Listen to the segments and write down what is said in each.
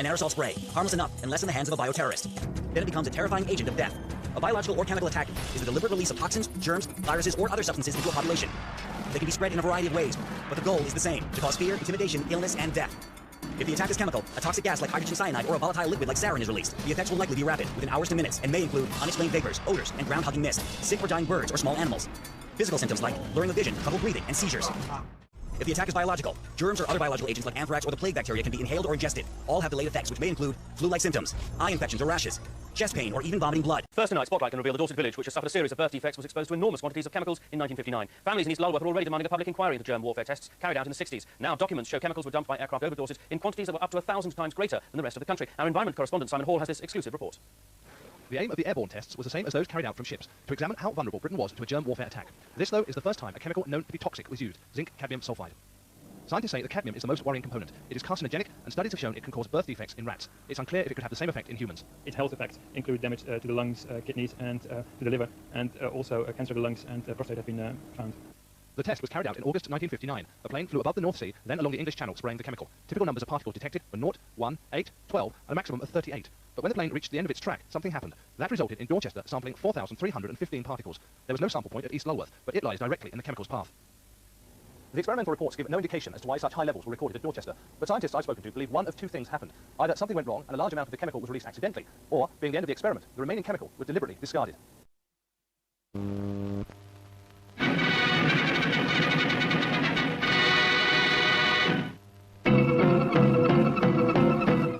an aerosol spray, harmless enough unless in the hands of a bioterrorist. Then it becomes a terrifying agent of death. A biological or chemical attack is the deliberate release of toxins, germs, viruses, or other substances into a population. They can be spread in a variety of ways, but the goal is the same, to cause fear, intimidation, illness, and death. If the attack is chemical, a toxic gas like hydrogen cyanide or a volatile liquid like sarin is released. The effects will likely be rapid, within hours to minutes, and may include unexplained vapors, odors, and ground-hugging mist, sick or dying birds or small animals. Physical symptoms like blurring of vision, trouble breathing, and seizures. If the attack is biological, germs or other biological agents like anthrax or the plague bacteria can be inhaled or ingested. All have delayed effects, which may include flu-like symptoms, eye infections or rashes, chest pain, or even vomiting blood. First tonight, Spotlight can reveal the Dorset village, which has suffered a series of birth defects, was exposed to enormous quantities of chemicals in 1959. Families in East Lulworth are already demanding a public inquiry into germ warfare tests carried out in the 60s. Now, documents show chemicals were dumped by aircraft over Dorset in quantities that were up to 1,000 times greater than the rest of the country. Our environment correspondent Simon Hall has this exclusive report. The aim of the airborne tests was the same as those carried out from ships, to examine how vulnerable Britain was to a germ warfare attack. This, though, is the first time a chemical known to be toxic was used, zinc cadmium sulfide. Scientists say that cadmium is the most worrying component. It is carcinogenic, and studies have shown it can cause birth defects in rats. It's unclear if it could have the same effect in humans. Its health effects include damage to the lungs, kidneys, and to the liver, and also cancer of the lungs and prostate have been found. The test was carried out in August 1959. A plane flew above the North Sea, then along the English Channel, spraying the chemical. Typical numbers of particles detected were 0, 1, 8, 12, and a maximum of 38. But when the plane reached the end of its track, something happened. That resulted in Dorchester sampling 4,315 particles. There was no sample point at East Lulworth, but it lies directly in the chemical's path. The experimental reports give no indication as to why such high levels were recorded at Dorchester, but scientists I've spoken to believe one of two things happened. Either something went wrong and a large amount of the chemical was released accidentally, or, being the end of the experiment, the remaining chemical was deliberately discarded.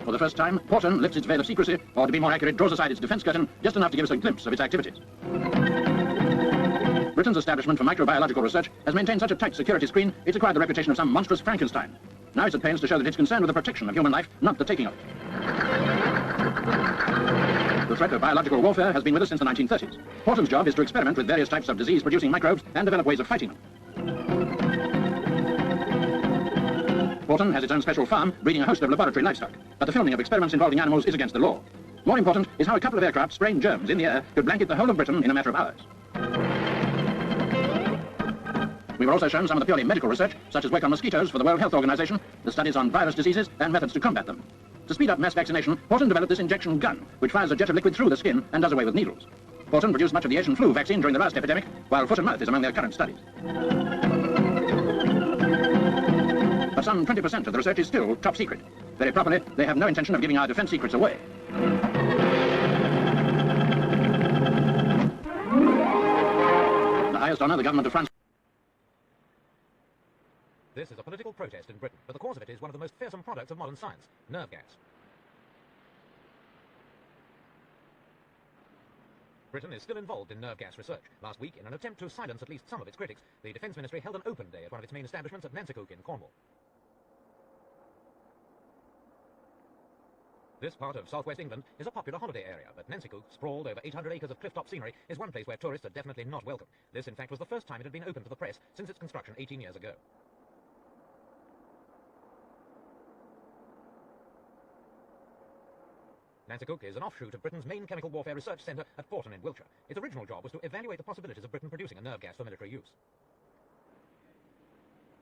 For the first time, Porton lifts its veil of secrecy, or to be more accurate, draws aside its defense curtain, just enough to give us a glimpse of its activities. Britain's establishment for microbiological research has maintained such a tight security screen, it's acquired the reputation of some monstrous Frankenstein. Now it's at pains to show that it's concerned with the protection of human life, not the taking of it. The threat of biological warfare has been with us since the 1930s. Porton's job is to experiment with various types of disease-producing microbes and develop ways of fighting them. Porton has its own special farm, breeding a host of laboratory livestock, but the filming of experiments involving animals is against the law. More important is how a couple of aircraft spraying germs in the air could blanket the whole of Britain in a matter of hours. We were also shown some of the purely medical research, such as work on mosquitoes for the World Health Organization, the studies on virus diseases, and methods to combat them. To speed up mass vaccination, Porton developed this injection gun, which fires a jet of liquid through the skin and does away with needles. Porton produced much of the Asian flu vaccine during the last epidemic, while foot and mouth is among their current studies. But some 20% of the research is still top secret. Very properly, they have no intention of giving our defense secrets away. The highest honor the government of France. This is a political protest in Britain, but the cause of it is one of the most fearsome products of modern science, nerve gas. Britain is still involved in nerve gas research. Last week, in an attempt to silence at least some of its critics, the Defence Ministry held an open day at one of its main establishments at Nanticoke in Cornwall. This part of southwest England is a popular holiday area, but Nanticoke, sprawled over 800 acres of cliff-top scenery, is one place where tourists are definitely not welcome. This, in fact, was the first time it had been open to the press since its construction 18 years ago. Nanticoke is an offshoot of Britain's main chemical warfare research centre at Porton in Wiltshire. Its original job was to evaluate the possibilities of Britain producing a nerve gas for military use.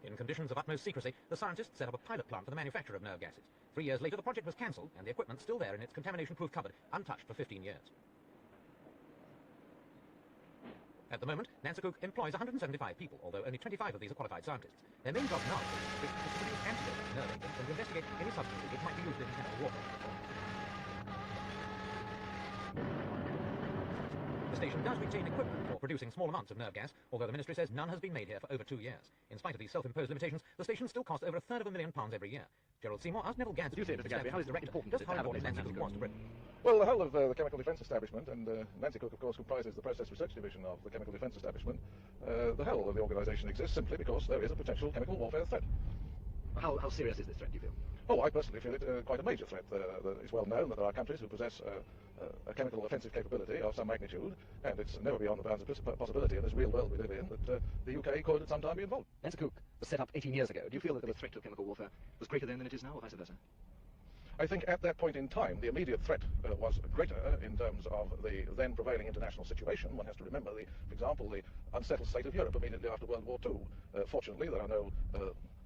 In conditions of utmost secrecy, the scientists set up a pilot plant for the manufacture of nerve gases. 3 years later, the project was cancelled, and the equipment still there in its contamination-proof cupboard, untouched for 15 years. At the moment, Nanticoke employs 175 people, although only 25 of these are qualified scientists. Their main job now is to produce antidote to nerve agents and to investigate any substances which might be used in chemical warfare. The station does retain equipment for producing small amounts of nerve gas, although the ministry says none has been made here for over 2 years. In spite of these self-imposed limitations, the station still costs over £250,000 every year. Gerald Seymour asked Neville Gadsby, how is direct important just how important Nanticoke was to Britain. Well, the whole of the Chemical Defence Establishment, and Nanticoke, of course, comprises the Process Research Division of the Chemical Defence Establishment, the whole of the organisation exists simply because there is a potential chemical warfare threat. How serious is this threat, do you feel? Oh, I personally feel it quite a major threat. It's well known that there are countries who possess a chemical offensive capability of some magnitude, and it's never beyond the bounds of possibility in this real world we live in that the UK could at some time be involved. Nanticoke was set up 18 years ago. Do you feel that the threat of chemical warfare was greater then than it is now, or vice versa? I think at that point in time, the immediate threat was greater in terms of the then prevailing international situation. One has to remember, for example, the unsettled state of Europe immediately after World War II. Fortunately, there are no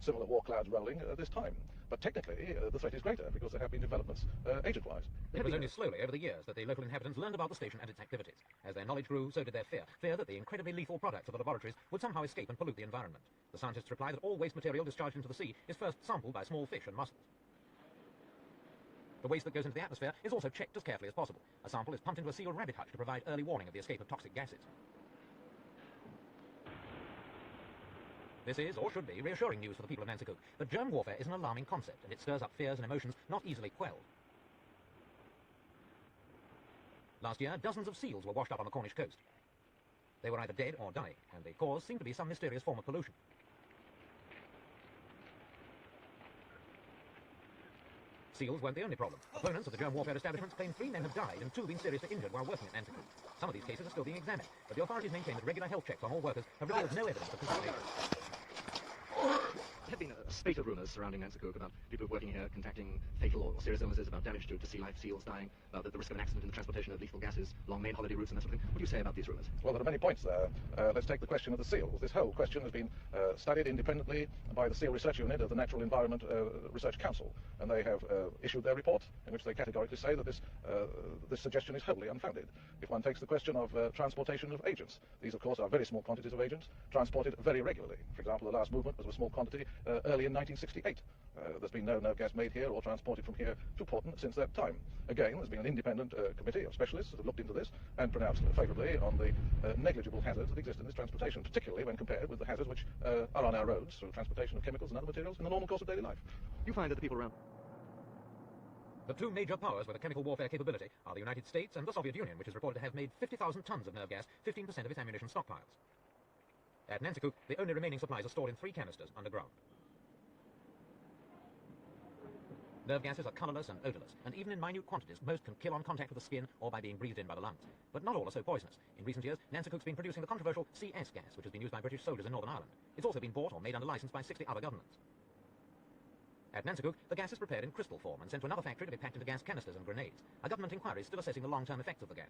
similar war clouds rolling at this time. But technically, the threat is greater because there have been developments agent-wise. It was only slowly over the years that the local inhabitants learned about the station and its activities. As their knowledge grew, so did their fear that the incredibly lethal products of the laboratories would somehow escape and pollute the environment. The scientists reply that all waste material discharged into the sea is first sampled by small fish and mussels. The waste that goes into the atmosphere is also checked as carefully as possible. A sample is pumped into a sealed rabbit hutch to provide early warning of the escape of toxic gases. This is, or should be, reassuring news for the people of Nanticoke, but germ warfare is an alarming concept, and it stirs up fears and emotions not easily quelled. Last year, dozens of seals were washed up on the Cornish coast. They were either dead or dying, and the cause seemed to be some mysterious form of pollution. Seals weren't the only problem. Opponents of the germ warfare establishments claim 3 men have died and 2 been seriously injured while working at Nanticoke. Some of these cases are still being examined, but the authorities maintain that regular health checks on all workers have revealed no evidence of contamination. There have been a spate of rumours surrounding Nanticoke about people working here contracting fatal or serious illnesses, about damage to sea life, seals dying, about the risk of an accident in the transportation of lethal gases along main holiday routes and that sort of thing. What do you say about these rumours? Well, there are many points there. Let's take the question of the seals. This whole question has been studied independently by the Seal Research Unit of the Natural Environment Research Council, and they have issued their report in which they categorically say that this suggestion is wholly unfounded. If one takes the question of transportation of agents, these of course are very small quantities of agents transported very regularly. For example, the last movement was a small quantity early in 1968. There's been no nerve gas made here or transported from here to Portland since that time. Again, there's been an independent committee of specialists that have looked into this and pronounced favourably on the negligible hazards that exist in this transportation, particularly when compared with the hazards which are on our roads through transportation of chemicals and other materials in the normal course of daily life. You find that the people around... The 2 major powers with a chemical warfare capability are the United States and the Soviet Union, which is reported to have made 50,000 tons of nerve gas, 15% of its ammunition stockpiles. At Nanticoke, the only remaining supplies are stored in 3 canisters underground. Nerve gases are colourless and odourless, and even in minute quantities, most can kill on contact with the skin or by being breathed in by the lungs. But not all are so poisonous. In recent years, Nanticoke's been producing the controversial CS gas, which has been used by British soldiers in Northern Ireland. It's also been bought or made under licence by 60 other governments. At Nanticoke, the gas is prepared in crystal form and sent to another factory to be packed into gas canisters and grenades. A government inquiry is still assessing the long-term effects of the gas.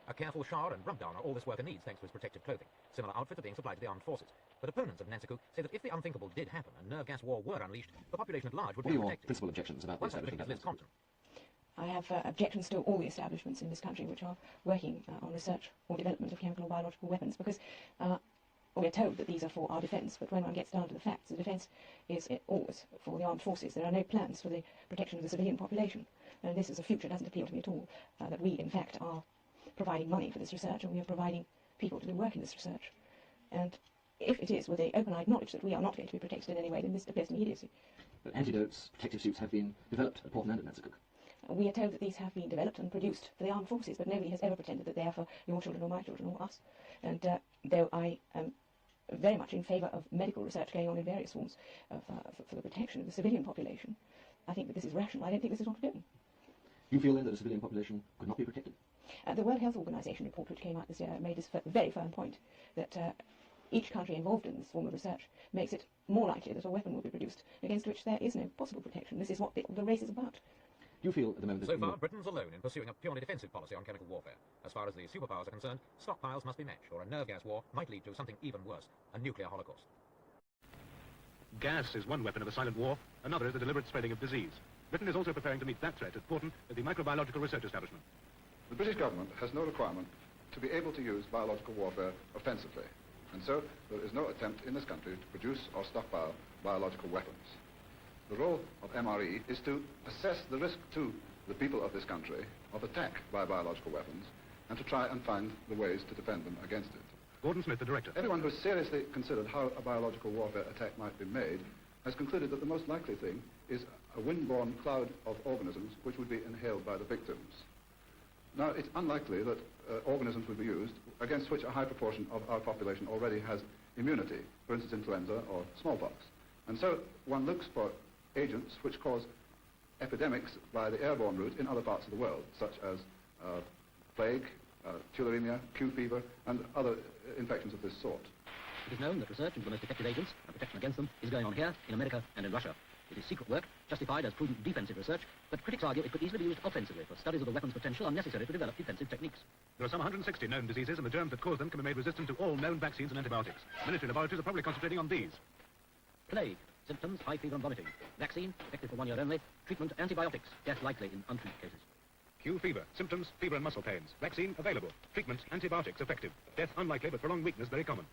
A careful shower and rub down are all this worker needs thanks to his protective clothing. Similar outfits are being supplied to the armed forces. But opponents of Nanticoke say that if the unthinkable did happen and nerve gas war were unleashed, the population at large would be unprotected. Principal objections about the establishment of Liz Compton. I have objections to all the establishments in this country which are working on research or development of chemical or biological weapons, because we're told that these are for our defence, but when one gets down to the facts, the defence is always for the armed forces. There are no plans for the protection of the civilian population. And this is a future doesn't appeal to me at all, that we in fact are providing money for this research, and we are providing people to do work in this research. And if it is with the open-eyed knowledge that we are not going to be protected in any way, then this appears to me idiocy. But antidotes, protective suits have been developed at Portland and at Nanticoke. We are told that these have been developed and produced for the armed forces, but nobody has ever pretended that they are for your children or my children or us. And though I am very much in favour of medical research going on in various forms for the protection of the civilian population, I think that this is rational. I don't think this is what we're doing. You feel then that the civilian population could not be protected? The World Health Organization report which came out this year made this very firm point that each country involved in this form of research makes it more likely that a weapon will be produced against which there is no possible protection. This is what the race is about. Do you feel at the moment that... So far, Britain's alone in pursuing a purely defensive policy on chemical warfare. As far as the superpowers are concerned, stockpiles must be matched, or a nerve gas war might lead to something even worse, a nuclear holocaust. Gas is one weapon of a silent war, another is the deliberate spreading of disease. Britain is also preparing to meet that threat at Portland at the Microbiological Research Establishment. The British government has no requirement to be able to use biological warfare offensively, and so there is no attempt in this country to produce or stockpile biological weapons. The role of MRE is to assess the risk to the people of this country of attack by biological weapons and to try and find the ways to defend them against it. Gordon Smith, the director. Everyone who has seriously considered how a biological warfare attack might be made has concluded that the most likely thing is a wind-borne cloud of organisms which would be inhaled by the victims. Now, it's unlikely that organisms would be used against which a high proportion of our population already has immunity, for instance influenza or smallpox. And so one looks for agents which cause epidemics by the airborne route in other parts of the world, such as plague, tularemia, Q fever, and other infections of this sort. It is known that research into the most effective agents and protection against them is going on here, in America and in Russia. It is secret work, justified as prudent defensive research, but critics argue it could easily be used offensively, for studies of the weapon's potential are necessary to develop defensive techniques. There are some 160 known diseases, and the germs that cause them can be made resistant to all known vaccines and antibiotics. Military laboratories are probably concentrating on these. Plague. Symptoms, high fever and vomiting. Vaccine, effective for 1 year only. Treatment, antibiotics. Death likely in untreated cases. Q fever. Symptoms, fever and muscle pains. Vaccine available. Treatment, antibiotics effective. Death unlikely, but prolonged weakness very common.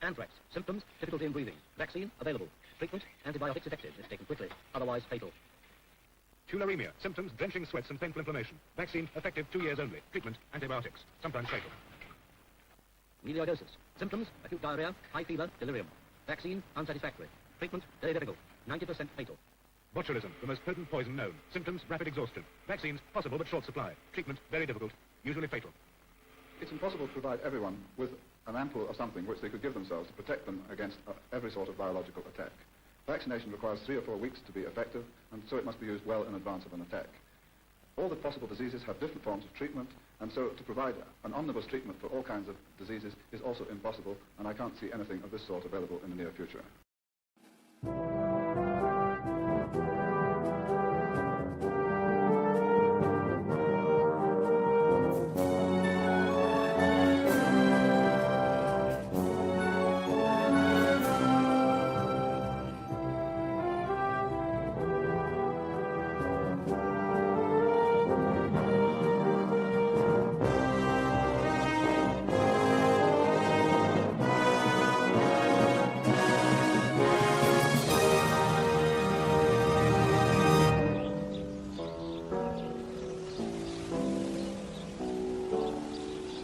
Anthrax. Symptoms, difficulty in breathing. Vaccine available. Treatment, antibiotics effective if taken quickly, otherwise fatal. Tularemia. Symptoms, drenching sweats and painful inflammation. Vaccine effective 2 years only. Treatment, antibiotics, sometimes fatal. Melioidosis. Symptoms, acute diarrhea, high fever, delirium. Vaccine unsatisfactory. Treatment, very difficult. 90% fatal. Botulism, the most potent poison known. Symptoms, rapid exhaustion. Vaccines, possible but short supply. Treatment, very difficult, usually fatal. It's impossible to provide everyone with an ample of something which they could give themselves to protect them against every sort of biological attack. Vaccination requires 3 or 4 weeks to be effective, and so it must be used well in advance of an attack. All the possible diseases have different forms of treatment, and so to provide an omnibus treatment for all kinds of diseases is also impossible, and I can't see anything of this sort available in the near future.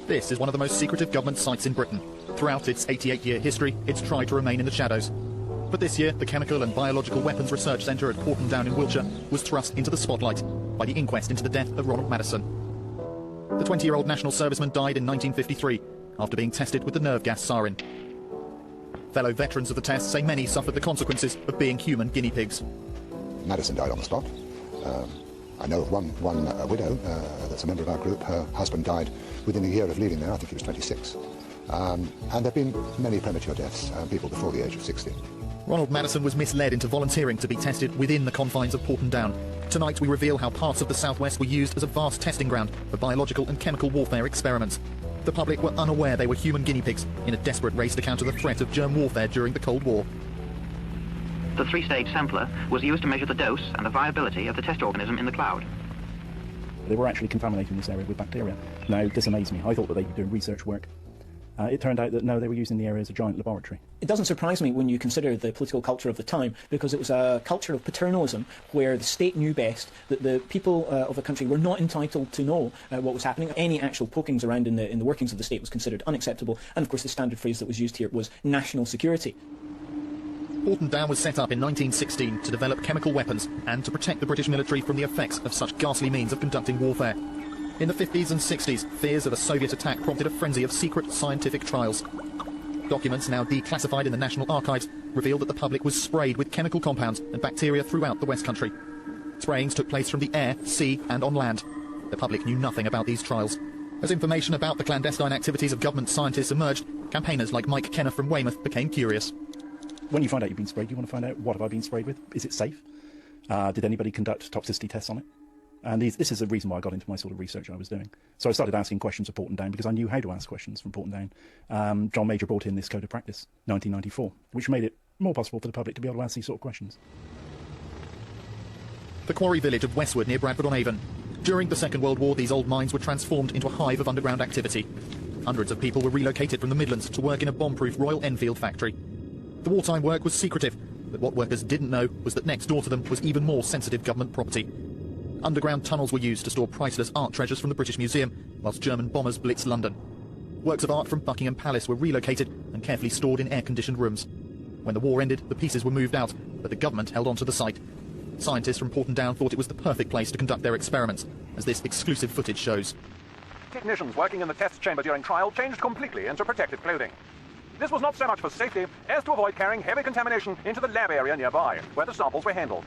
This is one of the most secretive government sites in Britain. Throughout its 88-year history, it's tried to remain in the shadows. But this year, the Chemical and Biological Weapons Research Centre at Porton Down in Wiltshire was thrust into the spotlight by the inquest into the death of Ronald Madison. The 20-year-old national serviceman died in 1953 after being tested with the nerve gas sarin. Fellow veterans of the test say many suffered the consequences of being human guinea pigs. Madison died on the spot. I know of one widow that's a member of our group. Her husband died within a year of leaving there. I think he was 26. And there have been many premature deaths, people before the age of 60. Ronald Madison was misled into volunteering to be tested within the confines of Porton Down. Tonight we reveal how parts of the southwest were used as a vast testing ground for biological and chemical warfare experiments. The public were unaware they were human guinea pigs in a desperate race to counter the threat of germ warfare during the Cold War. The 3-stage sampler was used to measure the dose and the viability of the test organism in the cloud. They were actually contaminating this area with bacteria. Now, this amazed me. I thought that they were doing research work. It turned out that no, they were using the area as a giant laboratory. It doesn't surprise me when you consider the political culture of the time, because it was a culture of paternalism where the state knew best, that the people of the country were not entitled to know what was happening. Any actual pokings around in the workings of the state was considered unacceptable, and of course the standard phrase that was used here was national security. Porton Down was set up in 1916 to develop chemical weapons and to protect the British military from the effects of such ghastly means of conducting warfare. In the 50s and 60s, fears of a Soviet attack prompted a frenzy of secret scientific trials. Documents now declassified in the National Archives reveal that the public was sprayed with chemical compounds and bacteria throughout the West Country. Sprayings took place from the air, sea and on land. The public knew nothing about these trials. As information about the clandestine activities of government scientists emerged, campaigners like Mike Kenner from Weymouth became curious. When you find out you've been sprayed, you want to find out, what have I been sprayed with? Is it safe? Did anybody conduct toxicity tests on it? And this is the reason why I got into my sort of research I was doing. So I started asking questions of Porton Down because I knew how to ask questions from Porton Down. John Major brought in this code of practice, 1994, which made it more possible for the public to be able to ask these sort of questions. The quarry village of Westwood near Bradford-on-Avon. During the Second World War, these old mines were transformed into a hive of underground activity. Hundreds of people were relocated from the Midlands to work in a bomb-proof Royal Enfield factory. The wartime work was secretive, but what workers didn't know was that next door to them was even more sensitive government property. Underground tunnels were used to store priceless art treasures from the British Museum, whilst German bombers blitzed London. Works of art from Buckingham Palace were relocated and carefully stored in air-conditioned rooms. When the war ended, the pieces were moved out, but the government held on to the site. Scientists from Porton Down thought it was the perfect place to conduct their experiments, as this exclusive footage shows. Technicians working in the test chamber during trial changed completely into protective clothing. This was not so much for safety as to avoid carrying heavy contamination into the lab area nearby, where the samples were handled.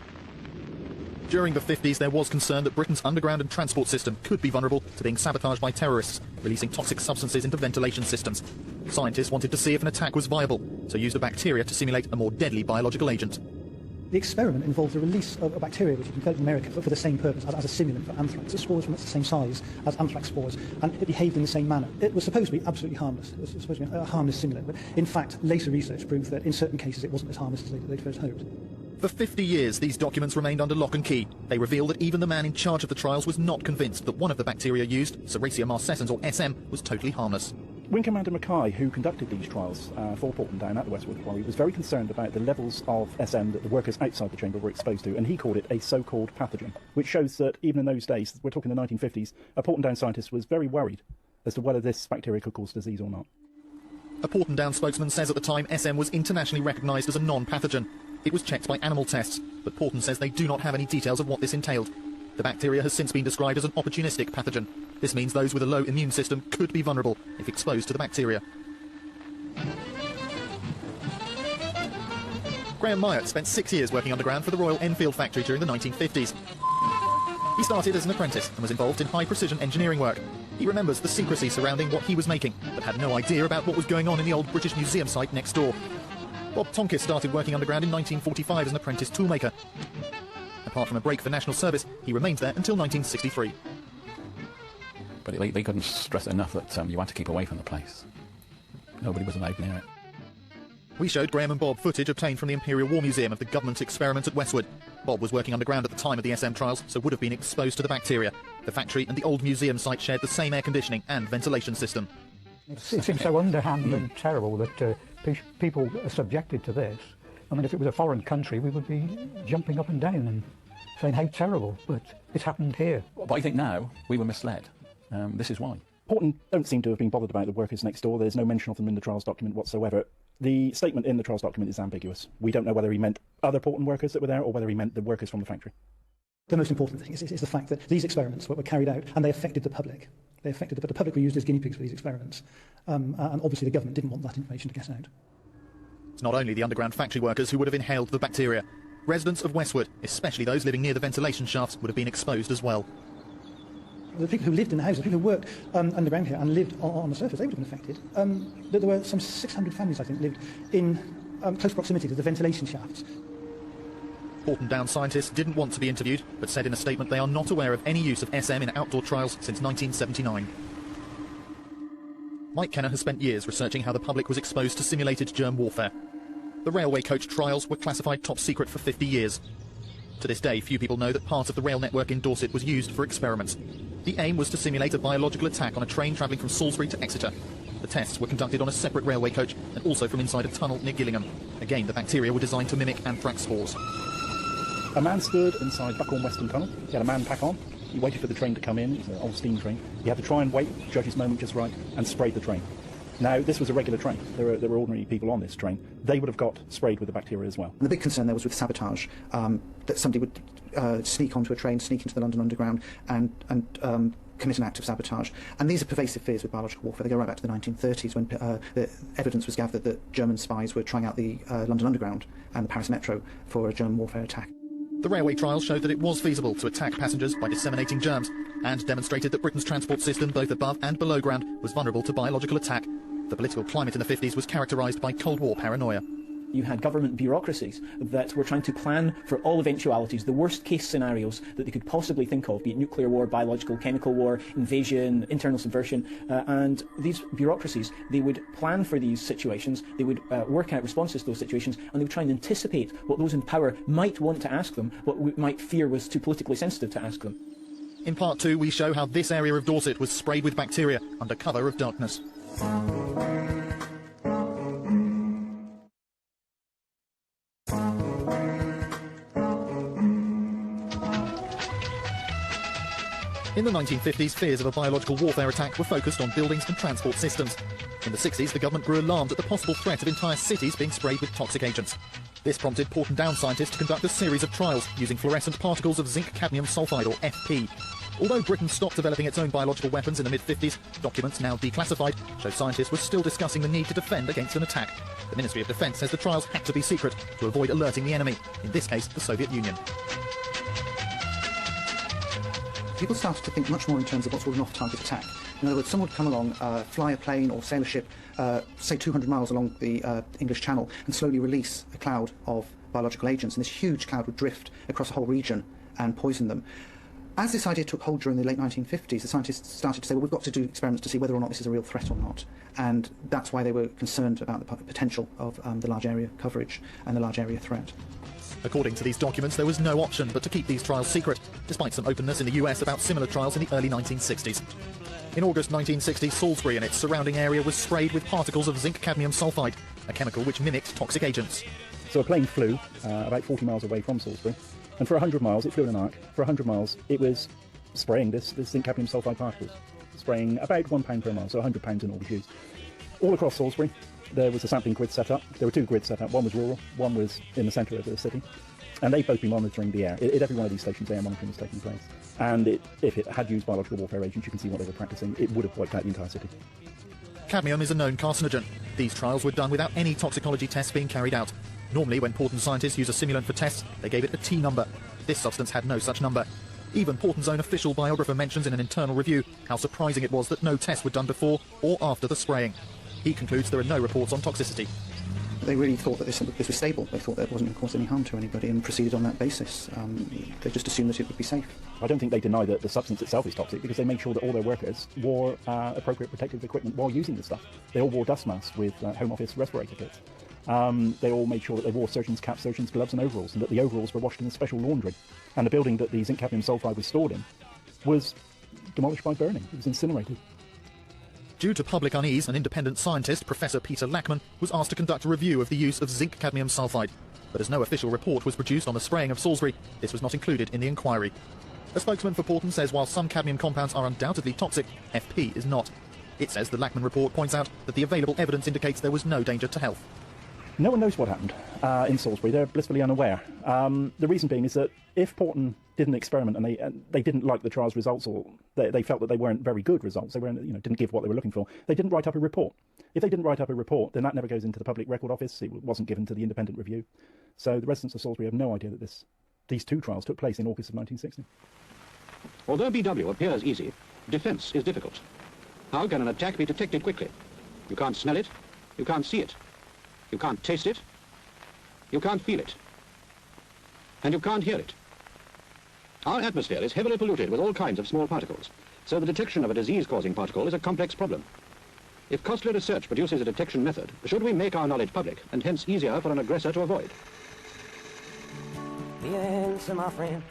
During the 50s, there was concern that Britain's underground and transport system could be vulnerable to being sabotaged by terrorists, releasing toxic substances into ventilation systems. Scientists wanted to see if an attack was viable, so used a bacteria to simulate a more deadly biological agent. The experiment involved the release of a bacteria which had been developed in America for the same purpose, as a stimulant for anthrax. The spores were much the same size as anthrax spores, and it behaved in the same manner. It was supposed to be absolutely harmless. It was supposed to be a harmless stimulant, but in fact, later research proved that in certain cases it wasn't as harmless as they'd first hoped. For 50 years, these documents remained under lock and key. They reveal that even the man in charge of the trials was not convinced that one of the bacteria used, Serratia marcescens or SM, was totally harmless. Wing Commander Mackay, who conducted these trials for Portendown at the Westwood Quarry, was very concerned about the levels of SM that the workers outside the chamber were exposed to, and he called it a so-called pathogen, which shows that even in those days, we're talking the 1950s, a Portendown scientist was very worried as to whether this bacteria could cause disease or not. A Portendown spokesman says at the time SM was internationally recognised as a non-pathogen. It was checked by animal tests, but Porten says they do not have any details of what this entailed. The bacteria has since been described as an opportunistic pathogen. This means those with a low immune system could be vulnerable if exposed to the bacteria. Graham Myatt spent 6 years working underground for the Royal Enfield factory during the 1950s. He started as an apprentice and was involved in high-precision engineering work. He remembers the secrecy surrounding what he was making, but had no idea about what was going on in the old British Museum site next door. Bob Tonkis started working underground in 1945 as an apprentice toolmaker. Apart from a break for national service, he remained there until 1963. But they couldn't stress enough that you had to keep away from the place. Nobody was allowed near it. We showed Graham and Bob footage obtained from the Imperial War Museum of the government experiment at Westwood. Bob was working underground at the time of the SM trials, so would have been exposed to the bacteria. The factory and the old museum site shared the same air conditioning and ventilation system. It seems so underhand and terrible that people are subjected to this. I mean, if it was a foreign country, we would be jumping up and down and saying how terrible, but it's happened here. But I think now we were misled. This is why. Porten don't seem to have been bothered about the workers next door. There's no mention of them in the trials document whatsoever. The statement in the trials document is ambiguous. We don't know whether he meant other Porten workers that were there or whether he meant the workers from the factory. The most important thing is the fact that these experiments were carried out and they affected the public. The public were used as guinea pigs for these experiments. And obviously the government didn't want that information to get out. It's not only the underground factory workers who would have inhaled the bacteria. Residents of Westwood, especially those living near the ventilation shafts, would have been exposed as well. The people who lived in the houses, the people who worked underground here and lived on the surface, they would have been affected. There were some 600 families, I think, lived in close proximity to the ventilation shafts. Portendown scientists didn't want to be interviewed, but said in a statement they are not aware of any use of SM in outdoor trials since 1979. Mike Kenner has spent years researching how the public was exposed to simulated germ warfare. The railway coach trials were classified top secret for 50 years. To this day, few people know that part of the rail network in Dorset was used for experiments. The aim was to simulate a biological attack on a train travelling from Salisbury to Exeter. The tests were conducted on a separate railway coach and also from inside a tunnel near Gillingham. Again, the bacteria were designed to mimic anthrax spores. A man stood inside Buckhorn Western Tunnel. He had a man pack on. He waited for the train to come in. It's an old steam train. He had to try and wait, judge his moment just right, and sprayed the train. Now, this was a regular train. There were ordinary people on this train. They would have got sprayed with the bacteria as well. And the big concern there was with sabotage, that somebody would sneak onto a train, sneak into the London Underground, and commit an act of sabotage. And these are pervasive fears with biological warfare. They go right back to the 1930s when the evidence was gathered that German spies were trying out the London Underground and the Paris Metro for a German warfare attack. The railway trials showed that it was feasible to attack passengers by disseminating germs, and demonstrated that Britain's transport system, both above and below ground, was vulnerable to biological attack. The political climate in the 50s was characterised by Cold War paranoia. You had government bureaucracies that were trying to plan for all eventualities, the worst case scenarios that they could possibly think of, be it nuclear war, biological, chemical war, invasion, internal subversion, and these bureaucracies, they would plan for these situations, they would work out responses to those situations, and they would try and anticipate what those in power might want to ask them, what we might fear was too politically sensitive to ask them. In part 2, we show how this area of Dorset was sprayed with bacteria under cover of darkness. In the 1950s, fears of a biological warfare attack were focused on buildings and transport systems. In the 60s, the government grew alarmed at the possible threat of entire cities being sprayed with toxic agents. This prompted Portendown scientists to conduct a series of trials using fluorescent particles of zinc cadmium sulfide, or FP. Although Britain stopped developing its own biological weapons in the mid-50s, documents now declassified show scientists were still discussing the need to defend against an attack. The Ministry of Defence says the trials had to be secret to avoid alerting the enemy, in this case the Soviet Union. People started to think much more in terms of what's called an off-target attack. In other words, someone would come along, fly a plane or sail a ship, say 200 miles along the English Channel, and slowly release a cloud of biological agents, and this huge cloud would drift across the whole region and poison them. As this idea took hold during the late 1950s, the scientists started to say, well, we've got to do experiments to see whether or not this is a real threat or not. And that's why they were concerned about the potential of the large area coverage and the large area threat. According to these documents, there was no option but to keep these trials secret, despite some openness in the US about similar trials in the early 1960s. In August 1960, Salisbury and its surrounding area was sprayed with particles of zinc-cadmium sulfide, a chemical which mimicked toxic agents. So a plane flew about 40 miles away from Salisbury, and for 100 miles, it flew in an arc. For 100 miles, it was spraying this zinc-cadmium sulfide particles, spraying about £1 per mile, so £100 in all was used. All across Salisbury, there was a sampling grid set up. There were two grids set up. One was rural, one was in the centre of the city. And they've both been monitoring the air. At every one of these stations, air monitoring was taking place. And if it had used biological warfare agents, you can see what they were practicing, it would have wiped out the entire city. Cadmium is a known carcinogen. These trials were done without any toxicology tests being carried out. Normally, when Porton's scientists use a simulant for tests, they gave it a T number. This substance had no such number. Even Porton's own official biographer mentions in an internal review how surprising it was that no tests were done before or after the spraying. He concludes there are no reports on toxicity. They really thought that this was stable. They thought that it wasn't going to cause any harm to anybody and proceeded on that basis. They just assumed that it would be safe. I don't think they deny that the substance itself is toxic because they made sure that all their workers wore appropriate protective equipment while using the stuff. They all wore dust masks with Home Office respirator kits. They all made sure that they wore surgeon's caps, surgeon's gloves and overalls, and that the overalls were washed in a special laundry. And the building that the zinc-cadmium sulfide was stored in was demolished by burning. It was incinerated. Due to public unease, an independent scientist, Professor Peter Lackman, was asked to conduct a review of the use of zinc-cadmium sulfide. But as no official report was produced on the spraying of Salisbury, this was not included in the inquiry. A spokesman for Porton says while some cadmium compounds are undoubtedly toxic, FP is not. It says the Lackman report points out that the available evidence indicates there was no danger to health. No one knows what happened in Salisbury. They're blissfully unaware. The reason being is that if Porton didn't experiment and they didn't like the trial's results, or they felt that they weren't very good results, they weren't, didn't give what they were looking for, they didn't write up a report. If they didn't write up a report, then that never goes into the Public Record Office. It wasn't given to the independent review. So the residents of Salisbury have no idea that these two trials took place in August of 1960. Although BW appears easy, defence is difficult. How can an attack be detected quickly? You can't smell it, you can't see it, you can't taste it, you can't feel it, and you can't hear it. Our atmosphere is heavily polluted with all kinds of small particles, so the detection of a disease-causing particle is a complex problem. If costly research produces a detection method, should we make our knowledge public, and hence easier for an aggressor to avoid? The answer, my friend,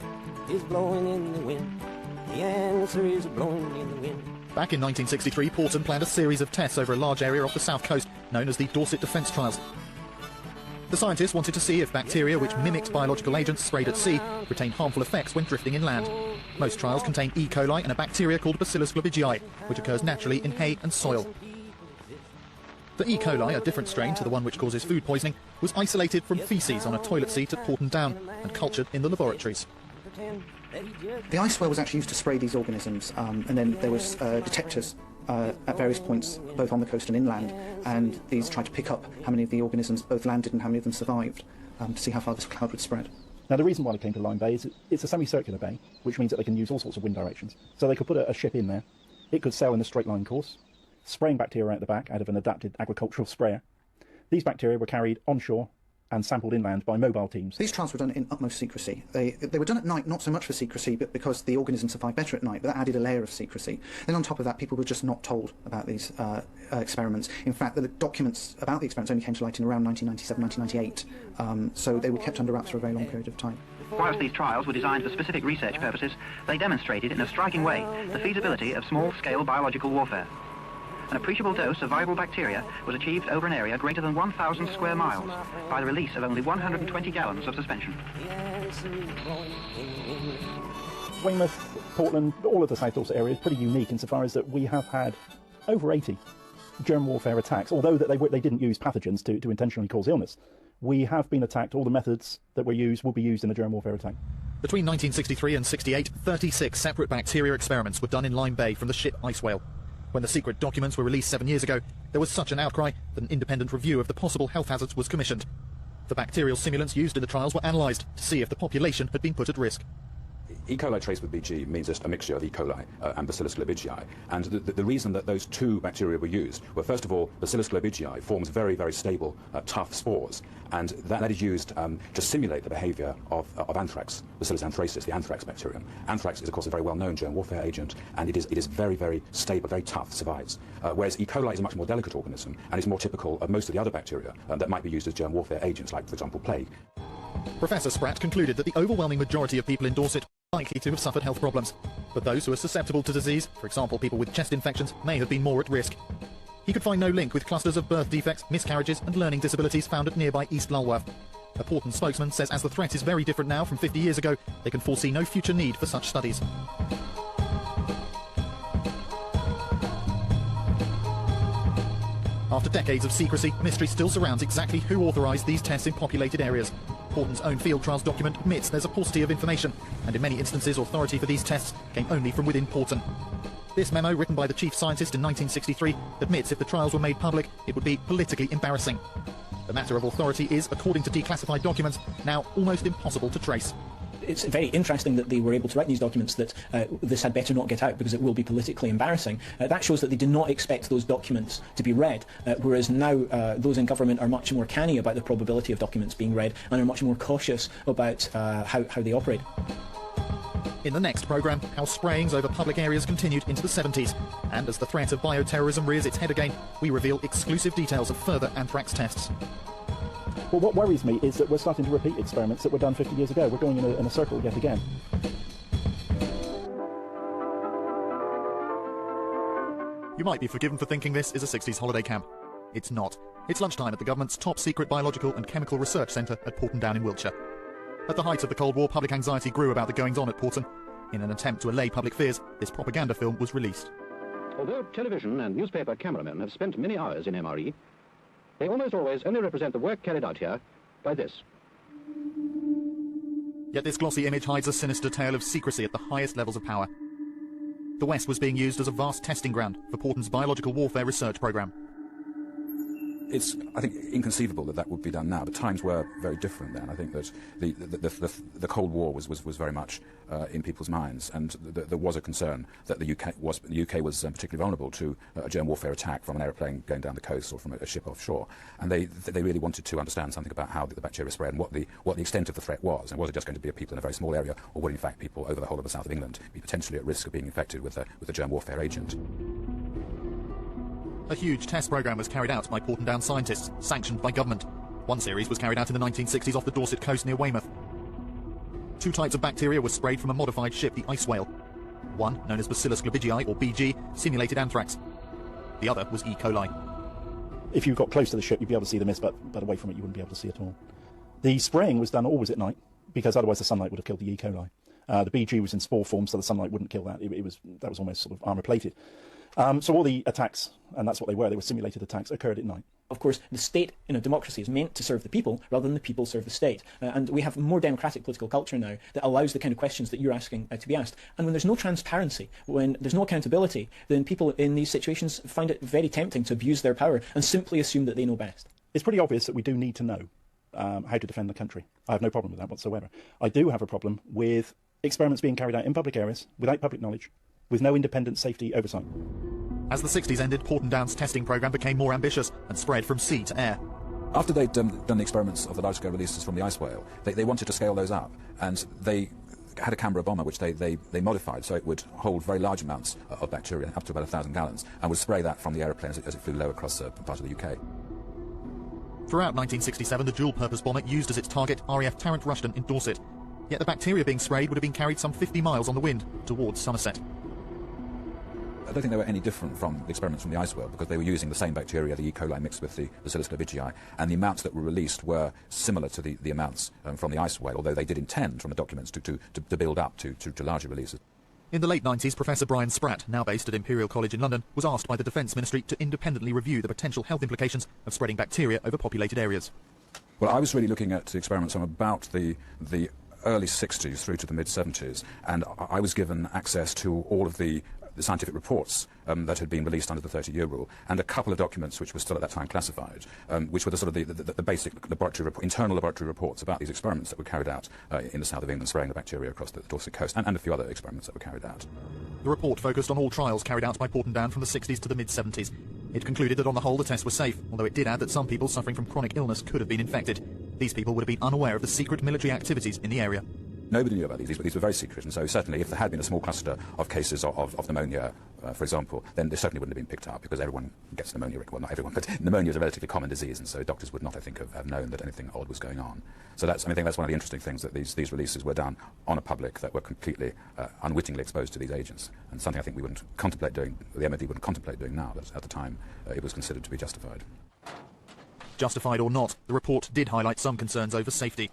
is blowing in the wind. The answer is blowing in the wind. Back in 1963, Porton planned a series of tests over a large area off the south coast, known as the Dorset Defence Trials. The scientists wanted to see if bacteria which mimicked biological agents sprayed at sea retain harmful effects when drifting inland. Most trials contain E. coli and a bacteria called Bacillus globigii, which occurs naturally in hay and soil. The E. coli, a different strain to the one which causes food poisoning, was isolated from faeces on a toilet seat at Porton Down and cultured in the laboratories. The ice well was actually used to spray these organisms, and then there was detectors at various points, both on the coast and inland, and these tried to pick up how many of the organisms both landed and how many of them survived, to see how far this cloud would spread. Now, the reason why they came to Lyme Bay is it's a semicircular bay, which means that they can use all sorts of wind directions. So they could put a ship in there, it could sail in a straight line course, spraying bacteria out the back out of an adapted agricultural sprayer. These bacteria were carried onshore and sampled inland by mobile teams. These trials were done in utmost secrecy. They were done at night, not so much for secrecy, but because the organisms survive better at night, but that added a layer of secrecy. Then on top of that, people were just not told about these experiments. In fact, the documents about the experiments only came to light in around 1997, 1998, so they were kept under wraps for a very long period of time. Whilst these trials were designed for specific research purposes, they demonstrated in a striking way the feasibility of small-scale biological warfare. An appreciable dose of viable bacteria was achieved over an area greater than 1,000 square miles by the release of only 120 gallons of suspension. Weymouth, Portland, all of the South Dorset area is pretty unique insofar as that we have had over 80 germ warfare attacks. Although that they didn't use pathogens to intentionally cause illness, we have been attacked. All the methods that were used will be used in a germ warfare attack. Between 1963 and 68, 36 separate bacteria experiments were done in Lyme Bay from the ship Ice Whale. When the secret documents were released 7 years ago, there was such an outcry that an independent review of the possible health hazards was commissioned. The bacterial simulants used in the trials were analysed to see if the population had been put at risk. E. coli traced with BG means just a mixture of E. coli and Bacillus globigii. And the reason that those two bacteria were used were, first of all, Bacillus globigii forms very, very stable, tough spores. And that is used to simulate the behavior of anthrax, Bacillus anthracis, the anthrax bacterium. Anthrax is, of course, a very well-known germ warfare agent, and it is very, very stable, very tough, survives. Whereas E. coli is a much more delicate organism, and is more typical of most of the other bacteria that might be used as germ warfare agents, like, for example, plague. Professor Spratt concluded that the overwhelming majority of people in Dorset are likely to have suffered health problems, but those who are susceptible to disease, for example people with chest infections, may have been more at risk. He could find no link with clusters of birth defects, miscarriages and learning disabilities found at nearby East Lulworth. A Porton spokesman says as the threat is very different now from 50 years ago, they can foresee no future need for such studies. After decades of secrecy, mystery still surrounds exactly who authorised these tests in populated areas. Porton's own field trials document admits there's a paucity of information, and in many instances authority for these tests came only from within Porton. This memo, written by the chief scientist in 1963, admits if the trials were made public, it would be politically embarrassing. The matter of authority is, according to declassified documents, now almost impossible to trace. It's very interesting that they were able to write in these documents that this had better not get out because it will be politically embarrassing. That shows that they did not expect those documents to be read, whereas now those in government are much more canny about the probability of documents being read and are much more cautious about how they operate. In the next programme, how sprayings over public areas continued into the 70s. And as the threat of bioterrorism rears its head again, we reveal exclusive details of further anthrax tests. Well, what worries me is that we're starting to repeat experiments that were done 50 years ago. We're going in a circle yet again. You might be forgiven for thinking this is a 60s holiday camp. It's not. It's lunchtime at the government's top-secret biological and chemical research centre at Porton Down in Wiltshire. At the height of the Cold War, public anxiety grew about the goings-on at Porton. In an attempt to allay public fears, this propaganda film was released. Although television and newspaper cameramen have spent many hours in MRE, they almost always only represent the work carried out here by this. Yet this glossy image hides a sinister tale of secrecy at the highest levels of power. The West was being used as a vast testing ground for Porton's biological warfare research programme. It's, I think, inconceivable that that would be done now, but times were very different then. I think that the Cold War was very much in people's minds, and there was a concern that the UK was particularly vulnerable to a germ warfare attack from an aeroplane going down the coast or from a ship offshore, and they really wanted to understand something about how the bacteria spread and what the extent of the threat was, and was it just going to be people in a very small area, or would in fact people over the whole of the south of England be potentially at risk of being infected with a germ warfare agent. A huge test programme was carried out by Porton Down scientists, sanctioned by government. One series was carried out in the 1960s off the Dorset coast near Weymouth. Two types of bacteria were sprayed from a modified ship, the Ice Whale. One, known as Bacillus globigii, or BG, simulated anthrax. The other was E. coli. If you got close to the ship, you'd be able to see the mist, but away from it, you wouldn't be able to see it at all. The spraying was done always at night, because otherwise the sunlight would have killed the E. coli. The BG was in spore form, so the sunlight wouldn't kill that. That was almost sort of armour-plated. So all the attacks, and that's what they were simulated attacks, occurred at night. Of course, the state in a democracy is meant to serve the people rather than the people serve the state. And we have a more democratic political culture now that allows the kind of questions that you're asking to be asked. And when there's no transparency, when there's no accountability, then people in these situations find it very tempting to abuse their power and simply assume that they know best. It's pretty obvious that we do need to know how to defend the country. I have no problem with that whatsoever. I do have a problem with experiments being carried out in public areas without public knowledge, with no independent safety oversight. As the 60s ended, Porton Down's testing programme became more ambitious and spread from sea to air. After they'd done the experiments of the large-scale releases from the Ice Whale, they wanted to scale those up, and they had a Canberra bomber which they modified so it would hold very large amounts of bacteria, up to about 1,000 gallons, and would spray that from the aeroplane as it flew low across part of the UK. Throughout 1967, the dual-purpose bomber used as its target RAF Tarrant Rushden in Dorset. Yet the bacteria being sprayed would have been carried some 50 miles on the wind towards Somerset. I don't think they were any different from the experiments from the Ice Whale, because they were using the same bacteria, the E. coli mixed with the Bacillus globigii, and the amounts that were released were similar to the amounts from the Ice Whale, although they did intend from the documents to build up to larger releases. In the late 90s, Professor Brian Spratt, now based at Imperial College in London, was asked by the Defence Ministry to independently review the potential health implications of spreading bacteria over populated areas. Well, I was really looking at the experiments from about the early 60s through to the mid-70s, and I was given access to all of the the scientific reports that had been released under the 30-year rule, and a couple of documents which were still at that time classified, which were the sort of the basic internal laboratory reports about these experiments that were carried out in the south of England, spraying the bacteria across the Dorset coast, and a few other experiments that were carried out. The report focused on all trials carried out by Portendown from the 60s to the mid-70s. It concluded that on the whole the tests were safe, although it did add that some people suffering from chronic illness could have been infected. These people would have been unaware of the secret military activities in the area. Nobody knew about these. These were very secret, and so certainly if there had been a small cluster of cases of pneumonia, for example, then they certainly wouldn't have been picked up, because everyone gets pneumonia. Well, not everyone, but pneumonia is a relatively common disease, and so doctors would not, I think, have known that anything odd was going on. So I think that's one of the interesting things, that these releases were done on a public that were completely unwittingly exposed to these agents, and something I think we wouldn't contemplate doing, the MOD wouldn't contemplate doing now, but at the time it was considered to be justified. Justified or not, the report did highlight some concerns over safety.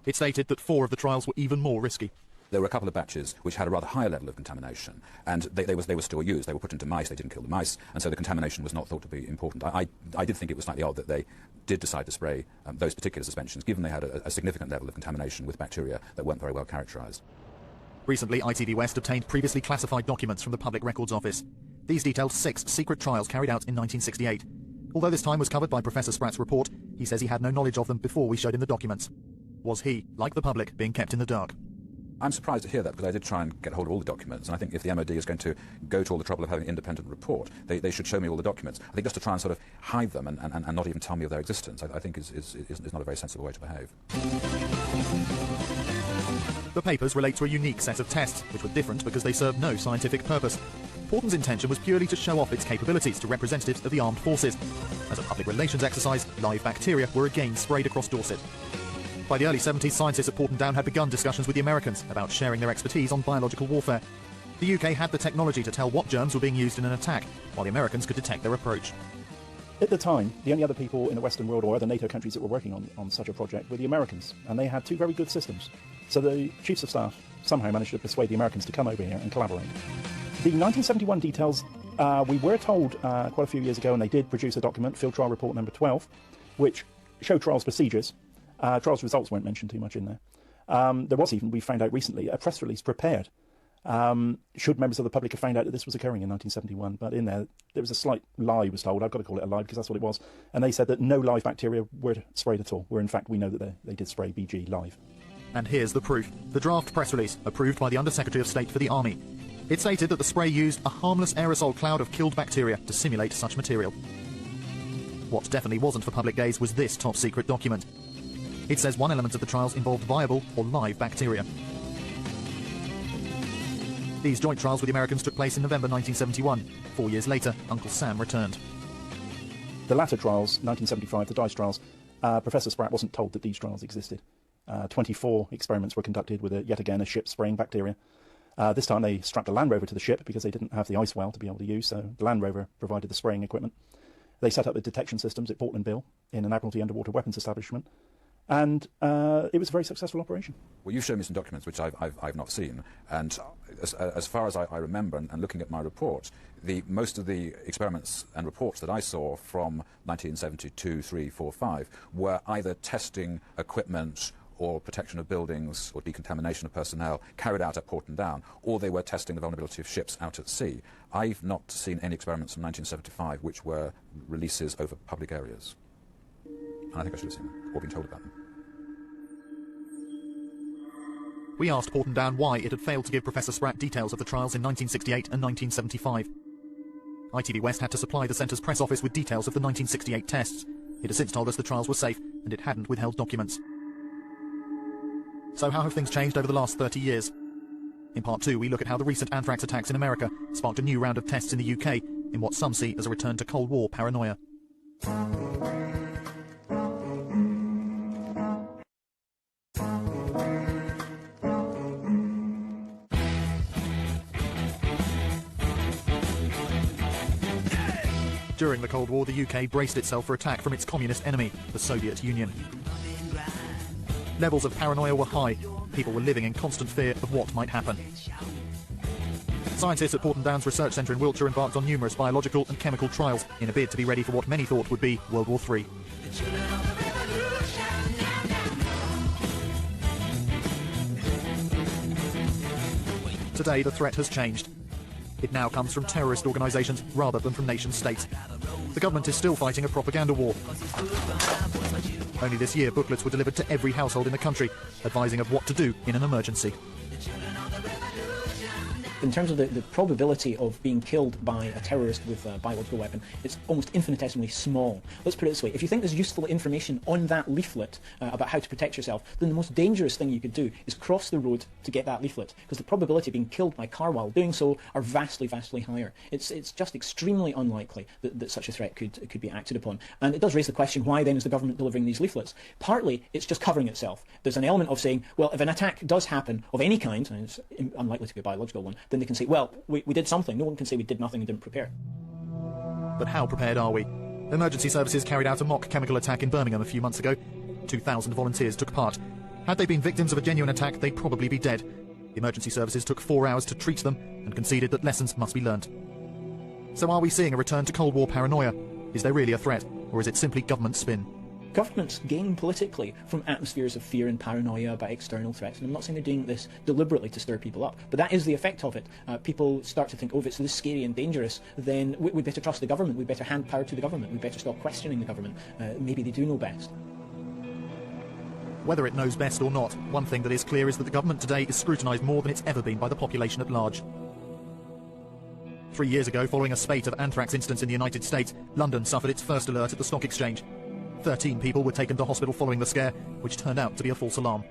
It stated that 4 of the trials were even more risky. There were a couple of batches which had a rather higher level of contamination, and they were still used. They were put into mice, they didn't kill the mice, and so the contamination was not thought to be important. I did think it was slightly odd that they did decide to spray those particular suspensions, given they had a significant level of contamination with bacteria that weren't very well characterised. Recently, ITV West obtained previously classified documents from the Public Records Office. These detailed 6 secret trials carried out in 1968. Although this time was covered by Professor Spratt's report, he says he had no knowledge of them before we showed him the documents. Was he, like the public, being kept in the dark? I'm surprised to hear that, because I did try and get hold of all the documents, and I think if the MOD is going to go to all the trouble of having an independent report, they should show me all the documents. I think just to try and sort of hide them and not even tell me of their existence, I think is not a very sensible way to behave. The papers relate to a unique set of tests, which were different because they served no scientific purpose. Porten's intention was purely to show off its capabilities to representatives of the armed forces. As a public relations exercise, live bacteria were again sprayed across Dorset. By the early 70s, scientists at Portendown had begun discussions with the Americans about sharing their expertise on biological warfare. The UK had the technology to tell what germs were being used in an attack, while the Americans could detect their approach. At the time, the only other people in the Western world or other NATO countries that were working on such a project were the Americans, and they had 2 very good systems. So the chiefs of staff somehow managed to persuade the Americans to come over here and collaborate. The 1971 details, we were told quite a few years ago, and they did produce a document, Field Trial Report number 12, which showed trials procedures. Trials results weren't mentioned too much in there. There was even, we found out recently, a press release prepared should members of the public have found out that this was occurring in 1971. But in there was a slight lie, was told. I've got to call it a lie because that's what it was. And they said that no live bacteria were sprayed at all, where in fact we know that they did spray BG live. And here's the proof. The draft press release, approved by the Under-Secretary of State for the Army. It stated that the spray used a harmless aerosol cloud of killed bacteria to simulate such material. What definitely wasn't for public gaze was this top-secret document. It says one element of the trials involved viable or live bacteria. These joint trials with the Americans took place in November 1971. 4 years later, Uncle Sam returned. The latter trials, 1975, the DICE trials, Professor Spratt wasn't told that these trials existed. 24 experiments were conducted with, yet again, a ship spraying bacteria. This time they strapped a Land Rover to the ship because they didn't have the ice well to be able to use, so the Land Rover provided the spraying equipment. They set up the detection systems at Portland Bill in an Admiralty underwater weapons establishment, and it was a very successful operation. Well, you've shown me some documents which I've not seen, and as far as I remember, and looking at my report, most of the experiments and reports that I saw from 1972, 3, 4, 5 were either testing equipment or protection of buildings or decontamination of personnel carried out at Portendown, or they were testing the vulnerability of ships out at sea. I've not seen any experiments from 1975 which were releases over public areas. And I think I should have seen them, or been told about them. We asked Portendown why it had failed to give Professor Spratt details of the trials in 1968 and 1975. ITV West had to supply the Centre's press office with details of the 1968 tests. It has since told us the trials were safe, and it hadn't withheld documents. So how have things changed over the last 30 years? In Part 2, we look at how the recent anthrax attacks in America sparked a new round of tests in the UK, in what some see as a return to Cold War paranoia. During the Cold War, the UK braced itself for attack from its communist enemy, the Soviet Union. Levels of paranoia were high. People were living in constant fear of what might happen. Scientists at Portendown's research centre in Wiltshire embarked on numerous biological and chemical trials in a bid to be ready for what many thought would be World War III. Today, the threat has changed. It now comes from terrorist organisations rather than from nation-states. The government is still fighting a propaganda war. Only this year, booklets were delivered to every household in the country, advising of what to do in an emergency. In terms of the probability of being killed by a terrorist with a biological weapon, it's almost infinitesimally small. Let's put it this way, if you think there's useful information on that leaflet about how to protect yourself, then the most dangerous thing you could do is cross the road to get that leaflet, because the probability of being killed by a car while doing so are vastly, vastly higher. It's just extremely unlikely that such a threat could be acted upon. And it does raise the question, why then is the government delivering these leaflets? Partly, it's just covering itself. There's an element of saying, well, if an attack does happen of any kind, and it's unlikely to be a biological one, then they can say, well, we did something. No one can say we did nothing and didn't prepare. But how prepared are we? Emergency services carried out a mock chemical attack in Birmingham a few months ago. 2,000 volunteers took part. Had they been victims of a genuine attack, they'd probably be dead. The emergency services took 4 hours to treat them and conceded that lessons must be learnt. So are we seeing a return to Cold War paranoia? Is there really a threat, or is it simply government spin? Governments gain politically from atmospheres of fear and paranoia about external threats, and I'm not saying they're doing this deliberately to stir people up, but that is the effect of it. People start to think, oh, if it's this scary and dangerous, then we better trust the government, we better hand power to the government, we better stop questioning the government. Maybe they do know best. Whether it knows best or not, one thing that is clear is that the government today is scrutinised more than it's ever been by the population at large. 3 years ago, following a spate of anthrax incidents in the United States, London suffered its first alert at the stock exchange. 13 people were taken to hospital following the scare, which turned out to be a false alarm.